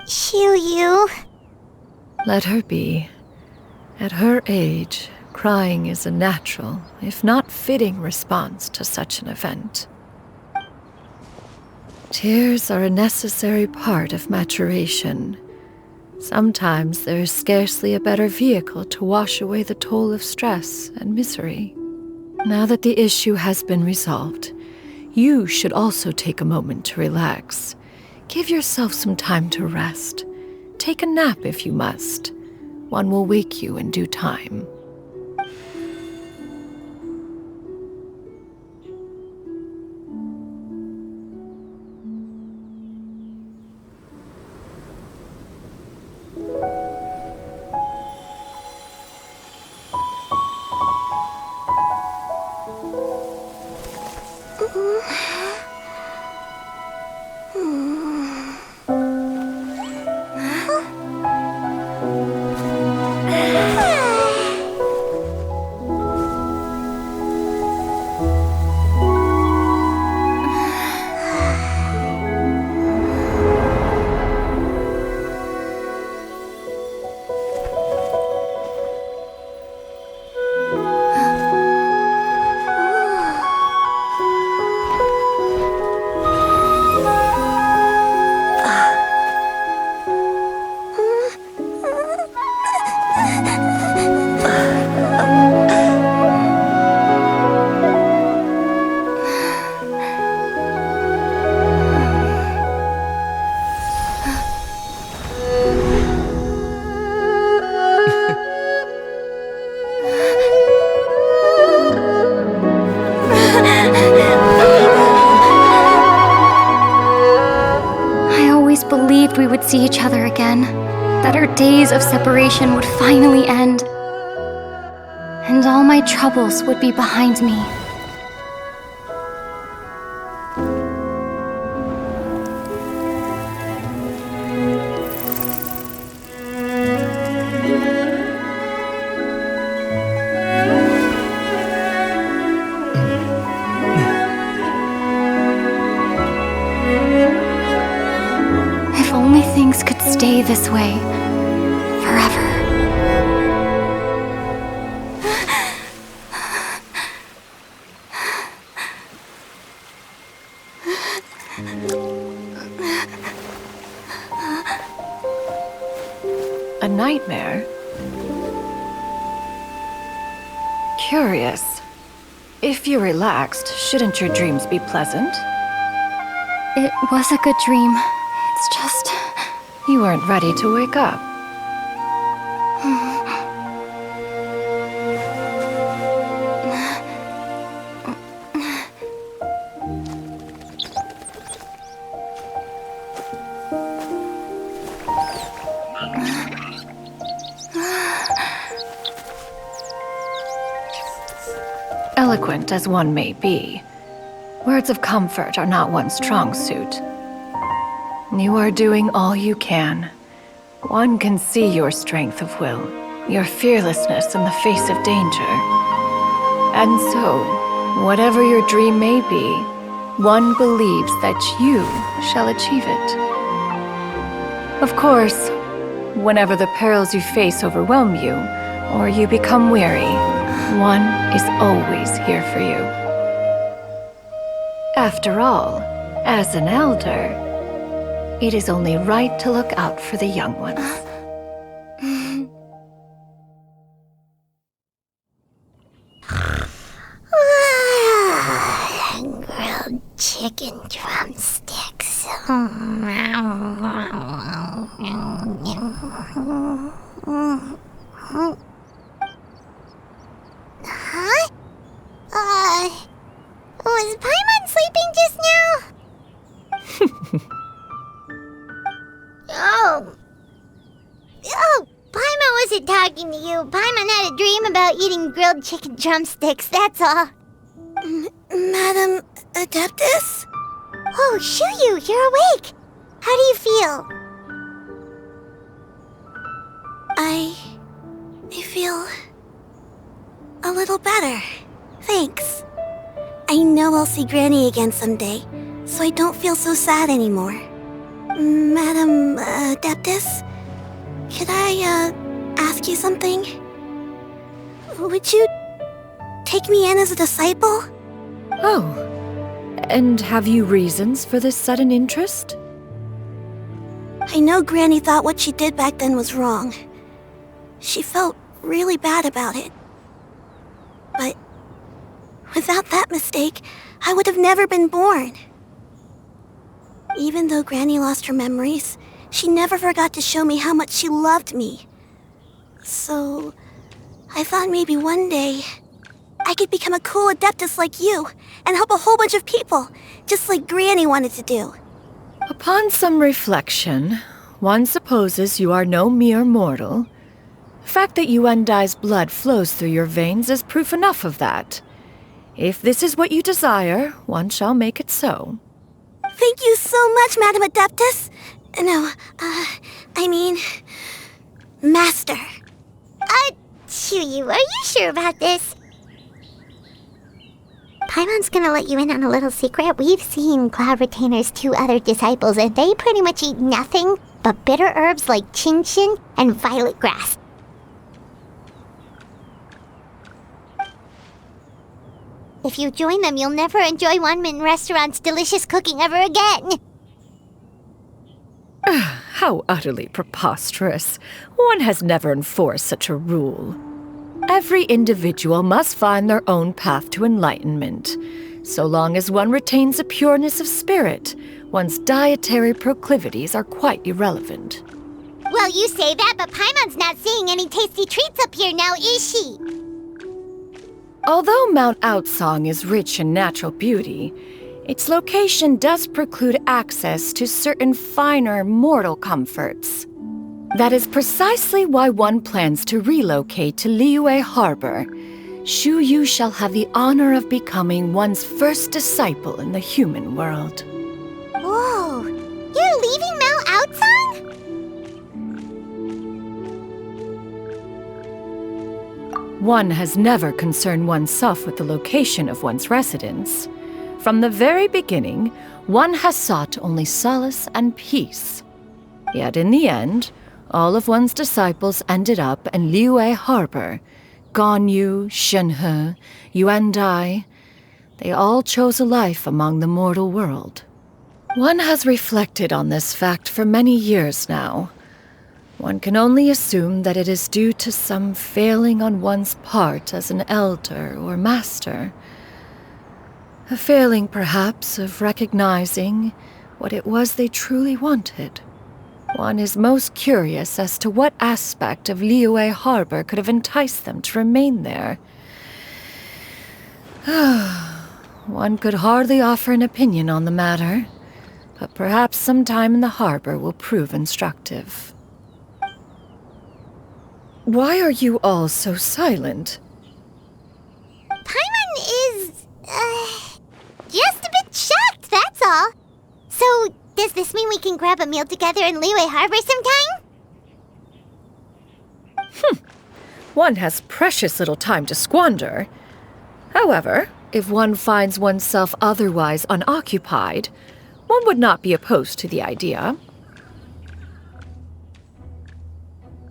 Xianyun. Let her be. At her age, crying is a natural, if not fitting, response to such an event. Tears are a necessary part of maturation. Sometimes there is scarcely a better vehicle to wash away the toll of stress and misery. Now that the issue has been resolved, you should also take a moment to relax. Give yourself some time to rest. Take a nap if you must. One will wake you in due time. We would see each other again, that our days of separation would finally end, and all my troubles would be behind me. Things could stay this way forever. A nightmare? Curious. If you're relaxed, shouldn't your dreams be pleasant? It was a good dream. It's just... You weren't ready to wake up. Eloquent as one may be, words of comfort are not one's strong suit. You are doing all you can. One can see your strength of will, your fearlessness in the face of danger. And so, whatever your dream may be, one believes that you shall achieve it. Of course, whenever the perils you face overwhelm you, or you become weary, one is always here for you. After all, as an elder, it is only right to look out for the young ones. Grilled chicken drumsticks. Huh? Was Paimon sleeping just now? Oh, Paimon wasn't talking to you. Paimon had a dream about eating grilled chicken drumsticks, that's all. Madam Adeptus? Oh, Xianyun, you're awake. How do you feel? I feel a little better. Thanks. I know I'll see Granny again someday, so I don't feel so sad anymore. Madam Adeptus, could I ask you something? Would you take me in as a disciple? Oh, and have you reasons for this sudden interest? I know Granny thought what she did back then was wrong. She felt really bad about it. But without that mistake, I would have never been born. Even though Granny lost her memories, she never forgot to show me how much she loved me. So, I thought maybe one day I could become a cool Adeptus like you and help a whole bunch of people, just like Granny wanted to do. Upon some reflection, one supposes you are no mere mortal. The fact that Yuendai's blood flows through your veins is proof enough of that. If this is what you desire, one shall make it so. Thank you so much, Madam Adeptus. No, I mean, Master. Xianyun, are you sure about this? Paimon's gonna let you in on a little secret. We've seen Cloud Retainer's 2 other disciples, and they pretty much eat nothing but bitter herbs like Xianyun and violet grass. If you join them, you'll never enjoy Wanmin Restaurant's delicious cooking ever again. How utterly preposterous. One has never enforced such a rule. Every individual must find their own path to enlightenment. So long as one retains a pureness of spirit, one's dietary proclivities are quite irrelevant. Well, you say that, but Paimon's not seeing any tasty treats up here now, is she? Although Mount Outsong is rich in natural beauty, its location does preclude access to certain finer mortal comforts. That is precisely why one plans to relocate to Liyue Harbor. Xianyun shall have the honor of becoming one's first disciple in the human world. Whoa! You're leaving Mount Outsong? One has never concerned oneself with the location of one's residence. From the very beginning, one has sought only solace and peace. Yet in the end, all of one's disciples ended up in Liyue Harbor. Ganyu, Shenhe, Yuendai. They all chose a life among the mortal world. One has reflected on this fact for many years now. One can only assume that it is due to some failing on one's part as an elder or master. A failing, perhaps, of recognizing what it was they truly wanted. One is most curious as to what aspect of Liyue Harbor could have enticed them to remain there. One could hardly offer an opinion on the matter, but perhaps some time in the harbor will prove instructive. Why are you all so silent? Paimon is, just a bit shocked, that's all. So, does this mean we can grab a meal together in Liyue Harbor sometime? One has precious little time to squander. However, If one finds oneself otherwise unoccupied, one would not be opposed to the idea.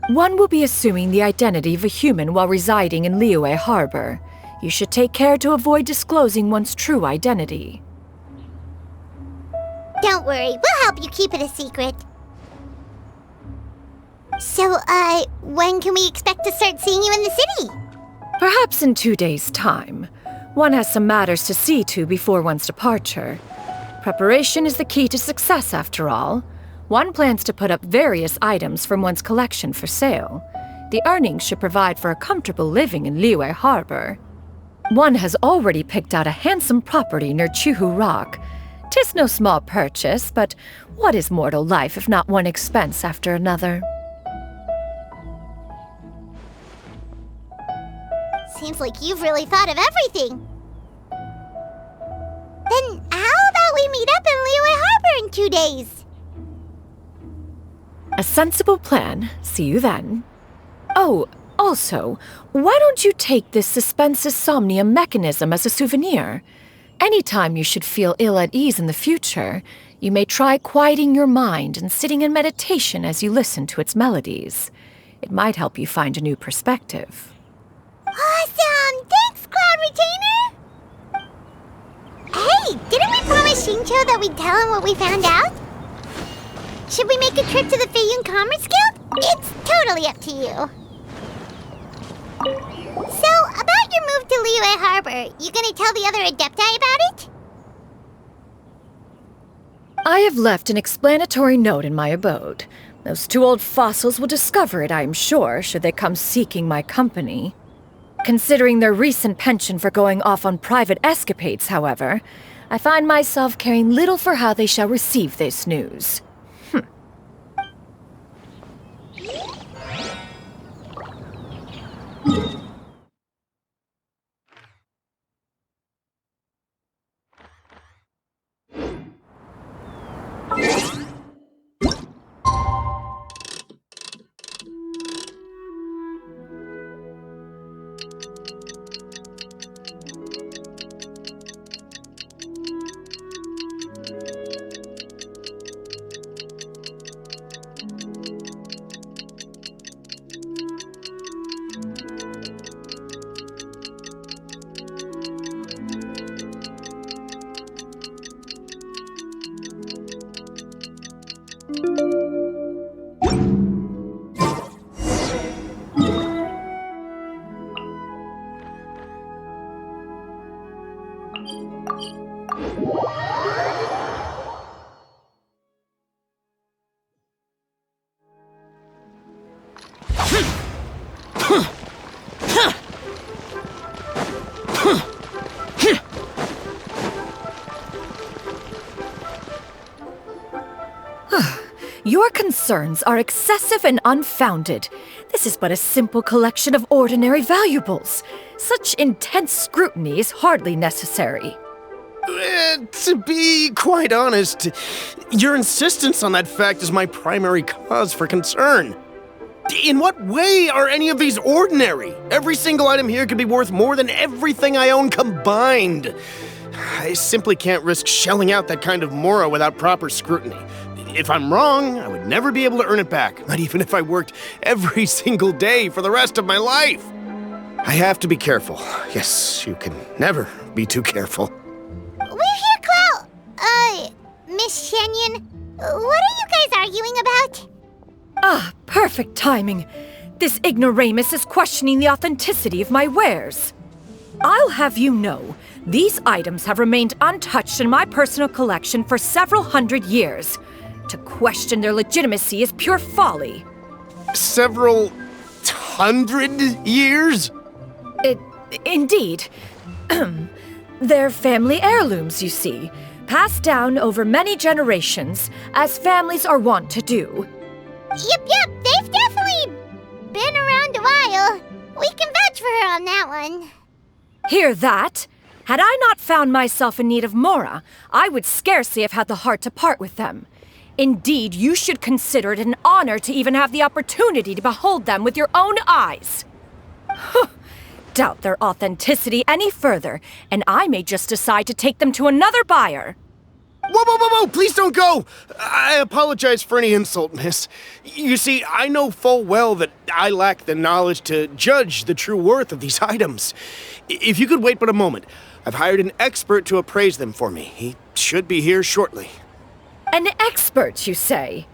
One will be assuming the identity of a human while residing in Liyue Harbor. You should take care to avoid disclosing one's true identity. Don't worry, we'll help you keep it a secret. So, when can we expect to start seeing you in the city? Perhaps in 2 days' time. One has some matters to see to before one's departure. Preparation is the key to success, after all. One plans to put up various items from one's collection for sale. The earnings should provide for a comfortable living in Liyue Harbor. One has already picked out a handsome property near Chuhu Rock. 'Tis no small purchase, but what is mortal life if not one expense after another? Seems like you've really thought of everything. Then how about we meet up in Liyue Harbor in 2 days? A sensible plan. See you then. Oh, also, why don't you take this suspense somnium mechanism as a souvenir? Anytime you should feel ill at ease in the future, you may try quieting your mind and sitting in meditation as you listen to its melodies. It might help you find a new perspective. Awesome! Thanks, Cloud Retainer! Hey, didn't we promise Shincho that we'd tell him what we found out? Should we make a trip to the Xianyun Commerce Guild? It's totally up to you. So, about your move to Liyue Harbor, you gonna tell the other Adepti about it? I have left an explanatory note in my abode. Those 2 old fossils will discover it, I am sure, should they come seeking my company. Considering their recent penchant for going off on private escapades, however, I find myself caring little for how they shall receive this news. Your concerns are excessive and unfounded. This is but a simple collection of ordinary valuables. Such intense scrutiny is hardly necessary. To be quite honest, your insistence on that fact is my primary cause for concern. In what way are any of these ordinary? Every single item here could be worth more than everything I own combined. I simply can't risk shelling out that kind of mora without proper scrutiny. If I'm wrong, I would never be able to earn it back, not even if I worked every single day for the rest of my life. I have to be careful. Yes, you can never be too careful. We're here, Cloud. Miss Xianyun, what are you guys arguing about? Ah, perfect timing. This ignoramus is questioning the authenticity of my wares. I'll have you know, these items have remained untouched in my personal collection for several hundred years. To question their legitimacy is pure folly. Several hundred years? Indeed. They're family heirlooms, you see, passed down over many generations, as families are wont to do. Yep, they've definitely been around a while. We can vouch for her on that one. Hear that? Had I not found myself in need of mora, I would scarcely have had the heart to part with them. Indeed, you should consider it an honor to even have the opportunity to behold them with your own eyes. doubt their authenticity any further, and I may just decide to take them to another buyer. Whoa! Please don't go! I apologize for any insult, miss. You see, I know full well that I lack the knowledge to judge the true worth of these items. If you could wait but a moment, I've hired an expert to appraise them for me. He should be here shortly. An expert, you say?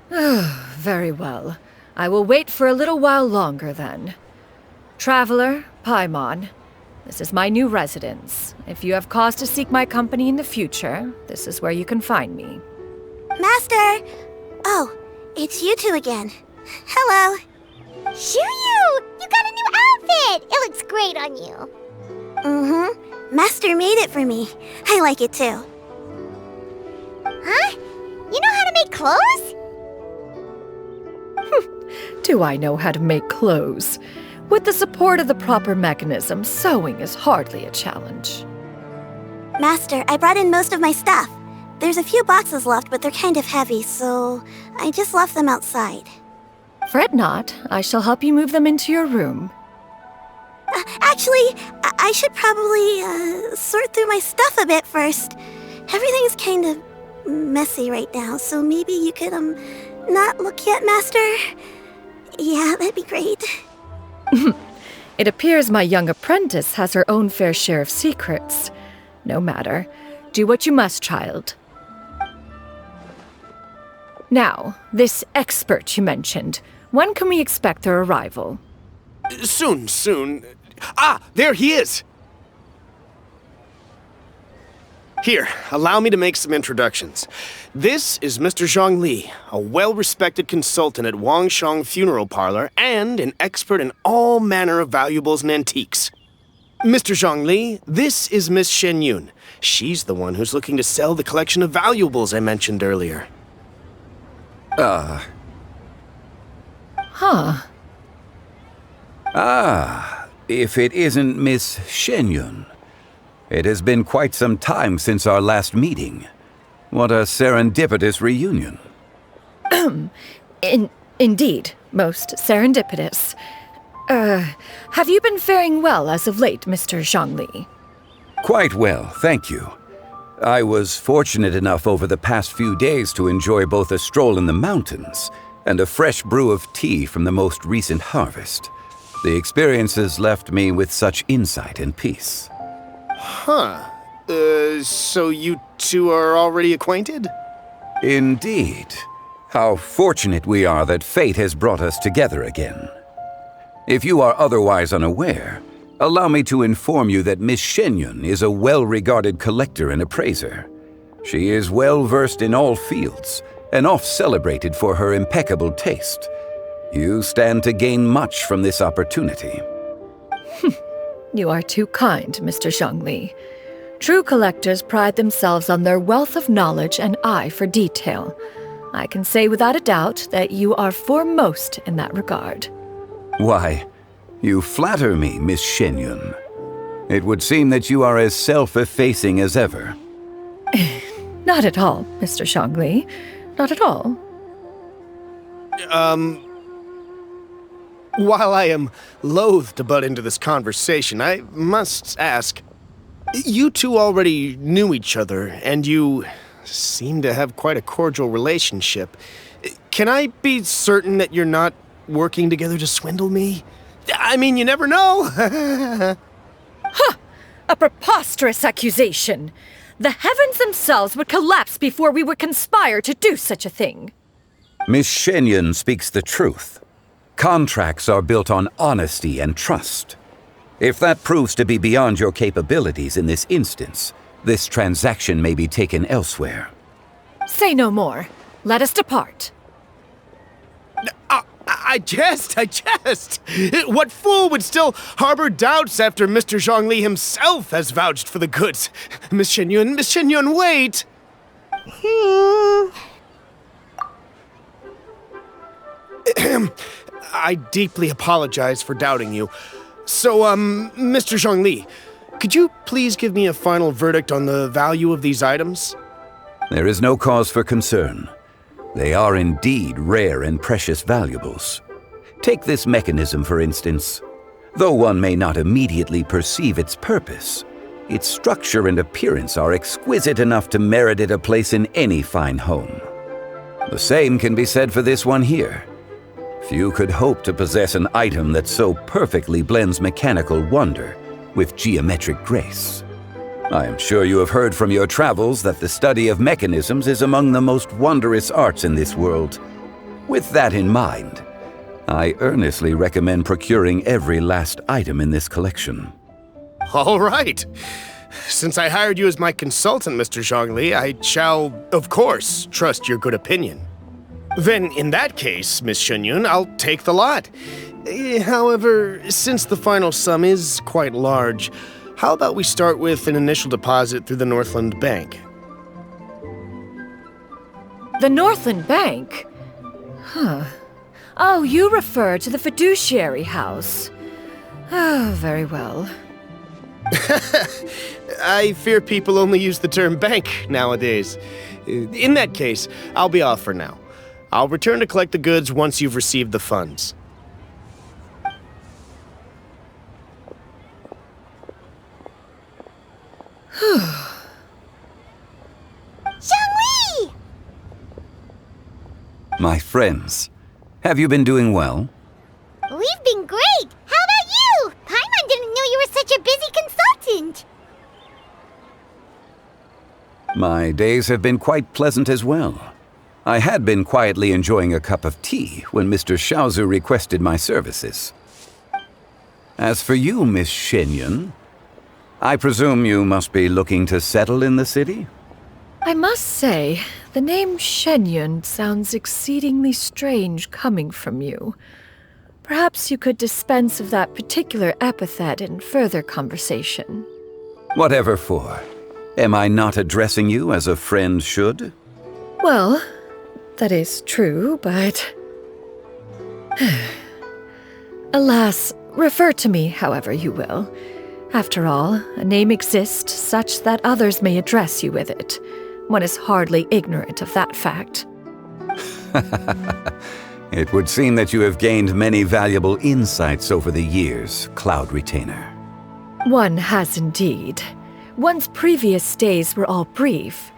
Very well. I will wait for a little while longer, then. Traveler, Paimon, this is my new residence. If you have cause to seek my company in the future, this is where you can find me. Master! Oh, it's you two again. Hello. Xianyun! You got a new outfit! It looks great on you. Mm-hmm. Master made it for me. I like it too. Huh? You know how to make clothes? Do I know how to make clothes? With the support of the proper mechanism, sewing is hardly a challenge. Master, I brought in most of my stuff. There's a few boxes left, but they're kind of heavy, so I just left them outside. Fret not. I shall help you move them into your room. Actually, I should probably sort through my stuff a bit first. Everything's kind of messy right now, so maybe you could, not look yet, Master? Yeah, that'd be great. It appears my young apprentice has her own fair share of secrets. No matter. Do what you must, child. Now, this expert you mentioned, when can we expect their arrival? Soon. Ah, there he is! Here, allow me to make some introductions. This is Mr. Zhongli, a well-respected consultant at Wangshang Funeral Parlor and an expert in all manner of valuables and antiques. Mr. Zhongli, this is Miss Xianyun. She's the one who's looking to sell the collection of valuables I mentioned earlier. Huh. If it isn't Miss Xianyun. It has been quite some time since our last meeting. What a serendipitous reunion. Indeed, most serendipitous. Have you been faring well as of late, Mr. Zhongli? Quite well, thank you. I was fortunate enough over the past few days to enjoy both a stroll in the mountains and a fresh brew of tea from the most recent harvest. The experiences left me with such insight and peace. Huh. So you two are already acquainted? Indeed. How fortunate we are that fate has brought us together again. If you are otherwise unaware, allow me to inform you that Miss Xianyun is a well-regarded collector and appraiser. She is well-versed in all fields and oft-celebrated for her impeccable taste. You stand to gain much from this opportunity. You are too kind, Mr. Zhongli. True collectors pride themselves on their wealth of knowledge and eye for detail. I can say without a doubt that you are foremost in that regard. Why, you flatter me, Miss Xianyun. It would seem that you are as self-effacing as ever. Not at all, Mr. Zhongli. Not at all. While I am loath to butt into this conversation, I must ask, you two already knew each other, and you seem to have quite a cordial relationship. Can I be certain that you're not working together to swindle me? I mean, you never know. Ha! A preposterous accusation. The heavens themselves would collapse before we would conspire to do such a thing. Miss Xianyun speaks the truth. Contracts are built on honesty and trust. If that proves to be beyond your capabilities in this instance, this transaction may be taken elsewhere. Say no more. Let us depart. I jest. What fool would still harbor doubts after Mr. Zhongli himself has vouched for the goods? Miss Xianyun, wait! I deeply apologize for doubting you. So, Mr. Zhongli, could you please give me a final verdict on the value of these items? There is no cause for concern. They are indeed rare and precious valuables. Take this mechanism, for instance. Though one may not immediately perceive its purpose, its structure and appearance are exquisite enough to merit it a place in any fine home. The same can be said for this one here. Few could hope to possess an item that so perfectly blends mechanical wonder with geometric grace. I am sure you have heard from your travels that the study of mechanisms is among the most wondrous arts in this world. With that in mind, I earnestly recommend procuring every last item in this collection. All right. Since I hired you as my consultant, Mr. Zhongli, I shall, of course, trust your good opinion. Then, in that case, Miss Xianyun, I'll take the lot. However, since the final sum is quite large, how about we start with an initial deposit through the Northland Bank? The Northland Bank? Huh. Oh, you refer to the fiduciary house. Oh, very well. I fear people only use the term bank nowadays. In that case, I'll be off for now. I'll return to collect the goods once you've received the funds. Zhongli! My friends, have you been doing well? We've been great! How about you? Paimon didn't know you were such a busy consultant! My days have been quite pleasant as well. I had been quietly enjoying a cup of tea when Mr. Xiaozu requested my services. As for you, Miss Xianyun, I presume you must be looking to settle in the city? I must say, the name Xianyun sounds exceedingly strange coming from you. Perhaps you could dispense of that particular epithet in further conversation. Whatever for. Am I not addressing you as a friend should? Well, that is true, but... Alas, refer to me however you will. After all, a name exists such that others may address you with it. One is hardly ignorant of that fact. It would seem that you have gained many valuable insights over the years, Cloud Retainer. One has indeed. One's previous days were all brief.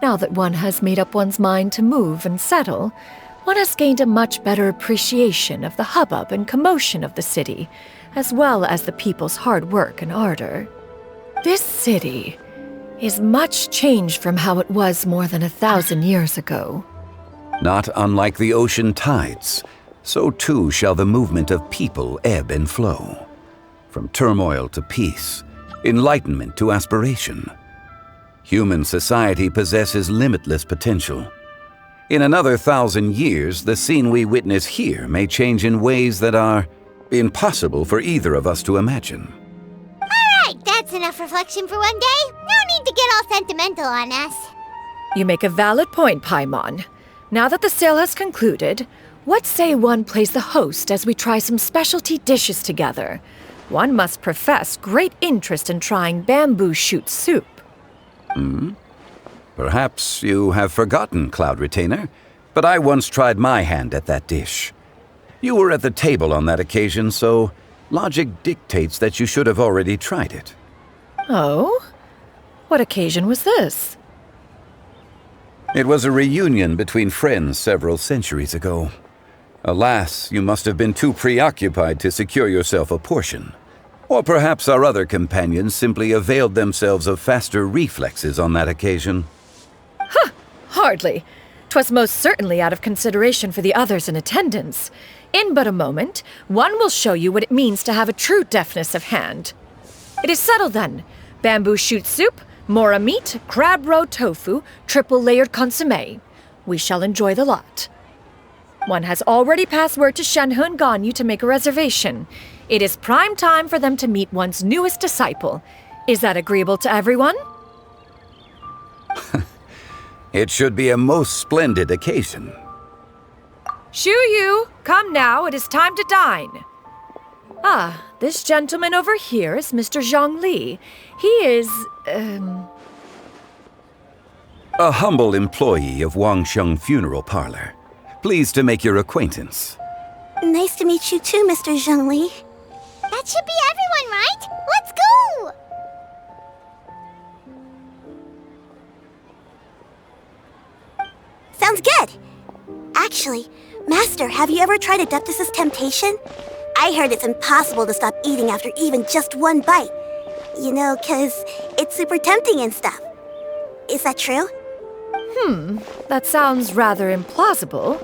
Now that one has made up one's mind to move and settle, one has gained a much better appreciation of the hubbub and commotion of the city, as well as the people's hard work and ardor. This city is much changed from how it was more than 1,000 years ago. Not unlike the ocean tides, so too shall the movement of people ebb and flow. From turmoil to peace, enlightenment to aspiration. Human society possesses limitless potential. In another 1,000 years, the scene we witness here may change in ways that are impossible for either of us to imagine. Alright, that's enough reflection for one day. No need to get all sentimental on us. You make a valid point, Paimon. Now that the sale has concluded, what say one plays the host as we try some specialty dishes together? One must profess great interest in trying bamboo shoot soup. Perhaps you have forgotten, Cloud Retainer, but I once tried my hand at that dish. You were at the table on that occasion, so logic dictates that you should have already tried it. Oh? What occasion was this? It was a reunion between friends several centuries ago. Alas, you must have been too preoccupied to secure yourself a portion. Or perhaps our other companions simply availed themselves of faster reflexes on that occasion. Huh! Hardly. 'Twas most certainly out of consideration for the others in attendance. In but a moment, one will show you what it means to have a true deftness of hand. It is settled then. Bamboo shoot soup, mora meat, crab roe tofu, triple-layered consommé. We shall enjoy the lot. One has already passed word to Shenhe and Ganyu to make a reservation. It is prime time for them to meet one's newest disciple. Is that agreeable to everyone? It should be a most splendid occasion. Shu Yu, come now, it is time to dine. Ah, this gentleman over here is Mr. Zhongli. He is, A humble employee of Wangsheng Funeral Parlor. Pleased to make your acquaintance. Nice to meet you too, Mr. Zhongli. That should be everyone, right? Let's go! Sounds good. Actually, Master, have you ever tried Adeptus' temptation? I heard it's impossible to stop eating after even just one bite. You know, 'cause it's super tempting and stuff. Is that true? That sounds rather implausible.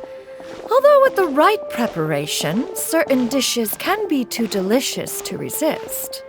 Although with the right preparation, certain dishes can be too delicious to resist.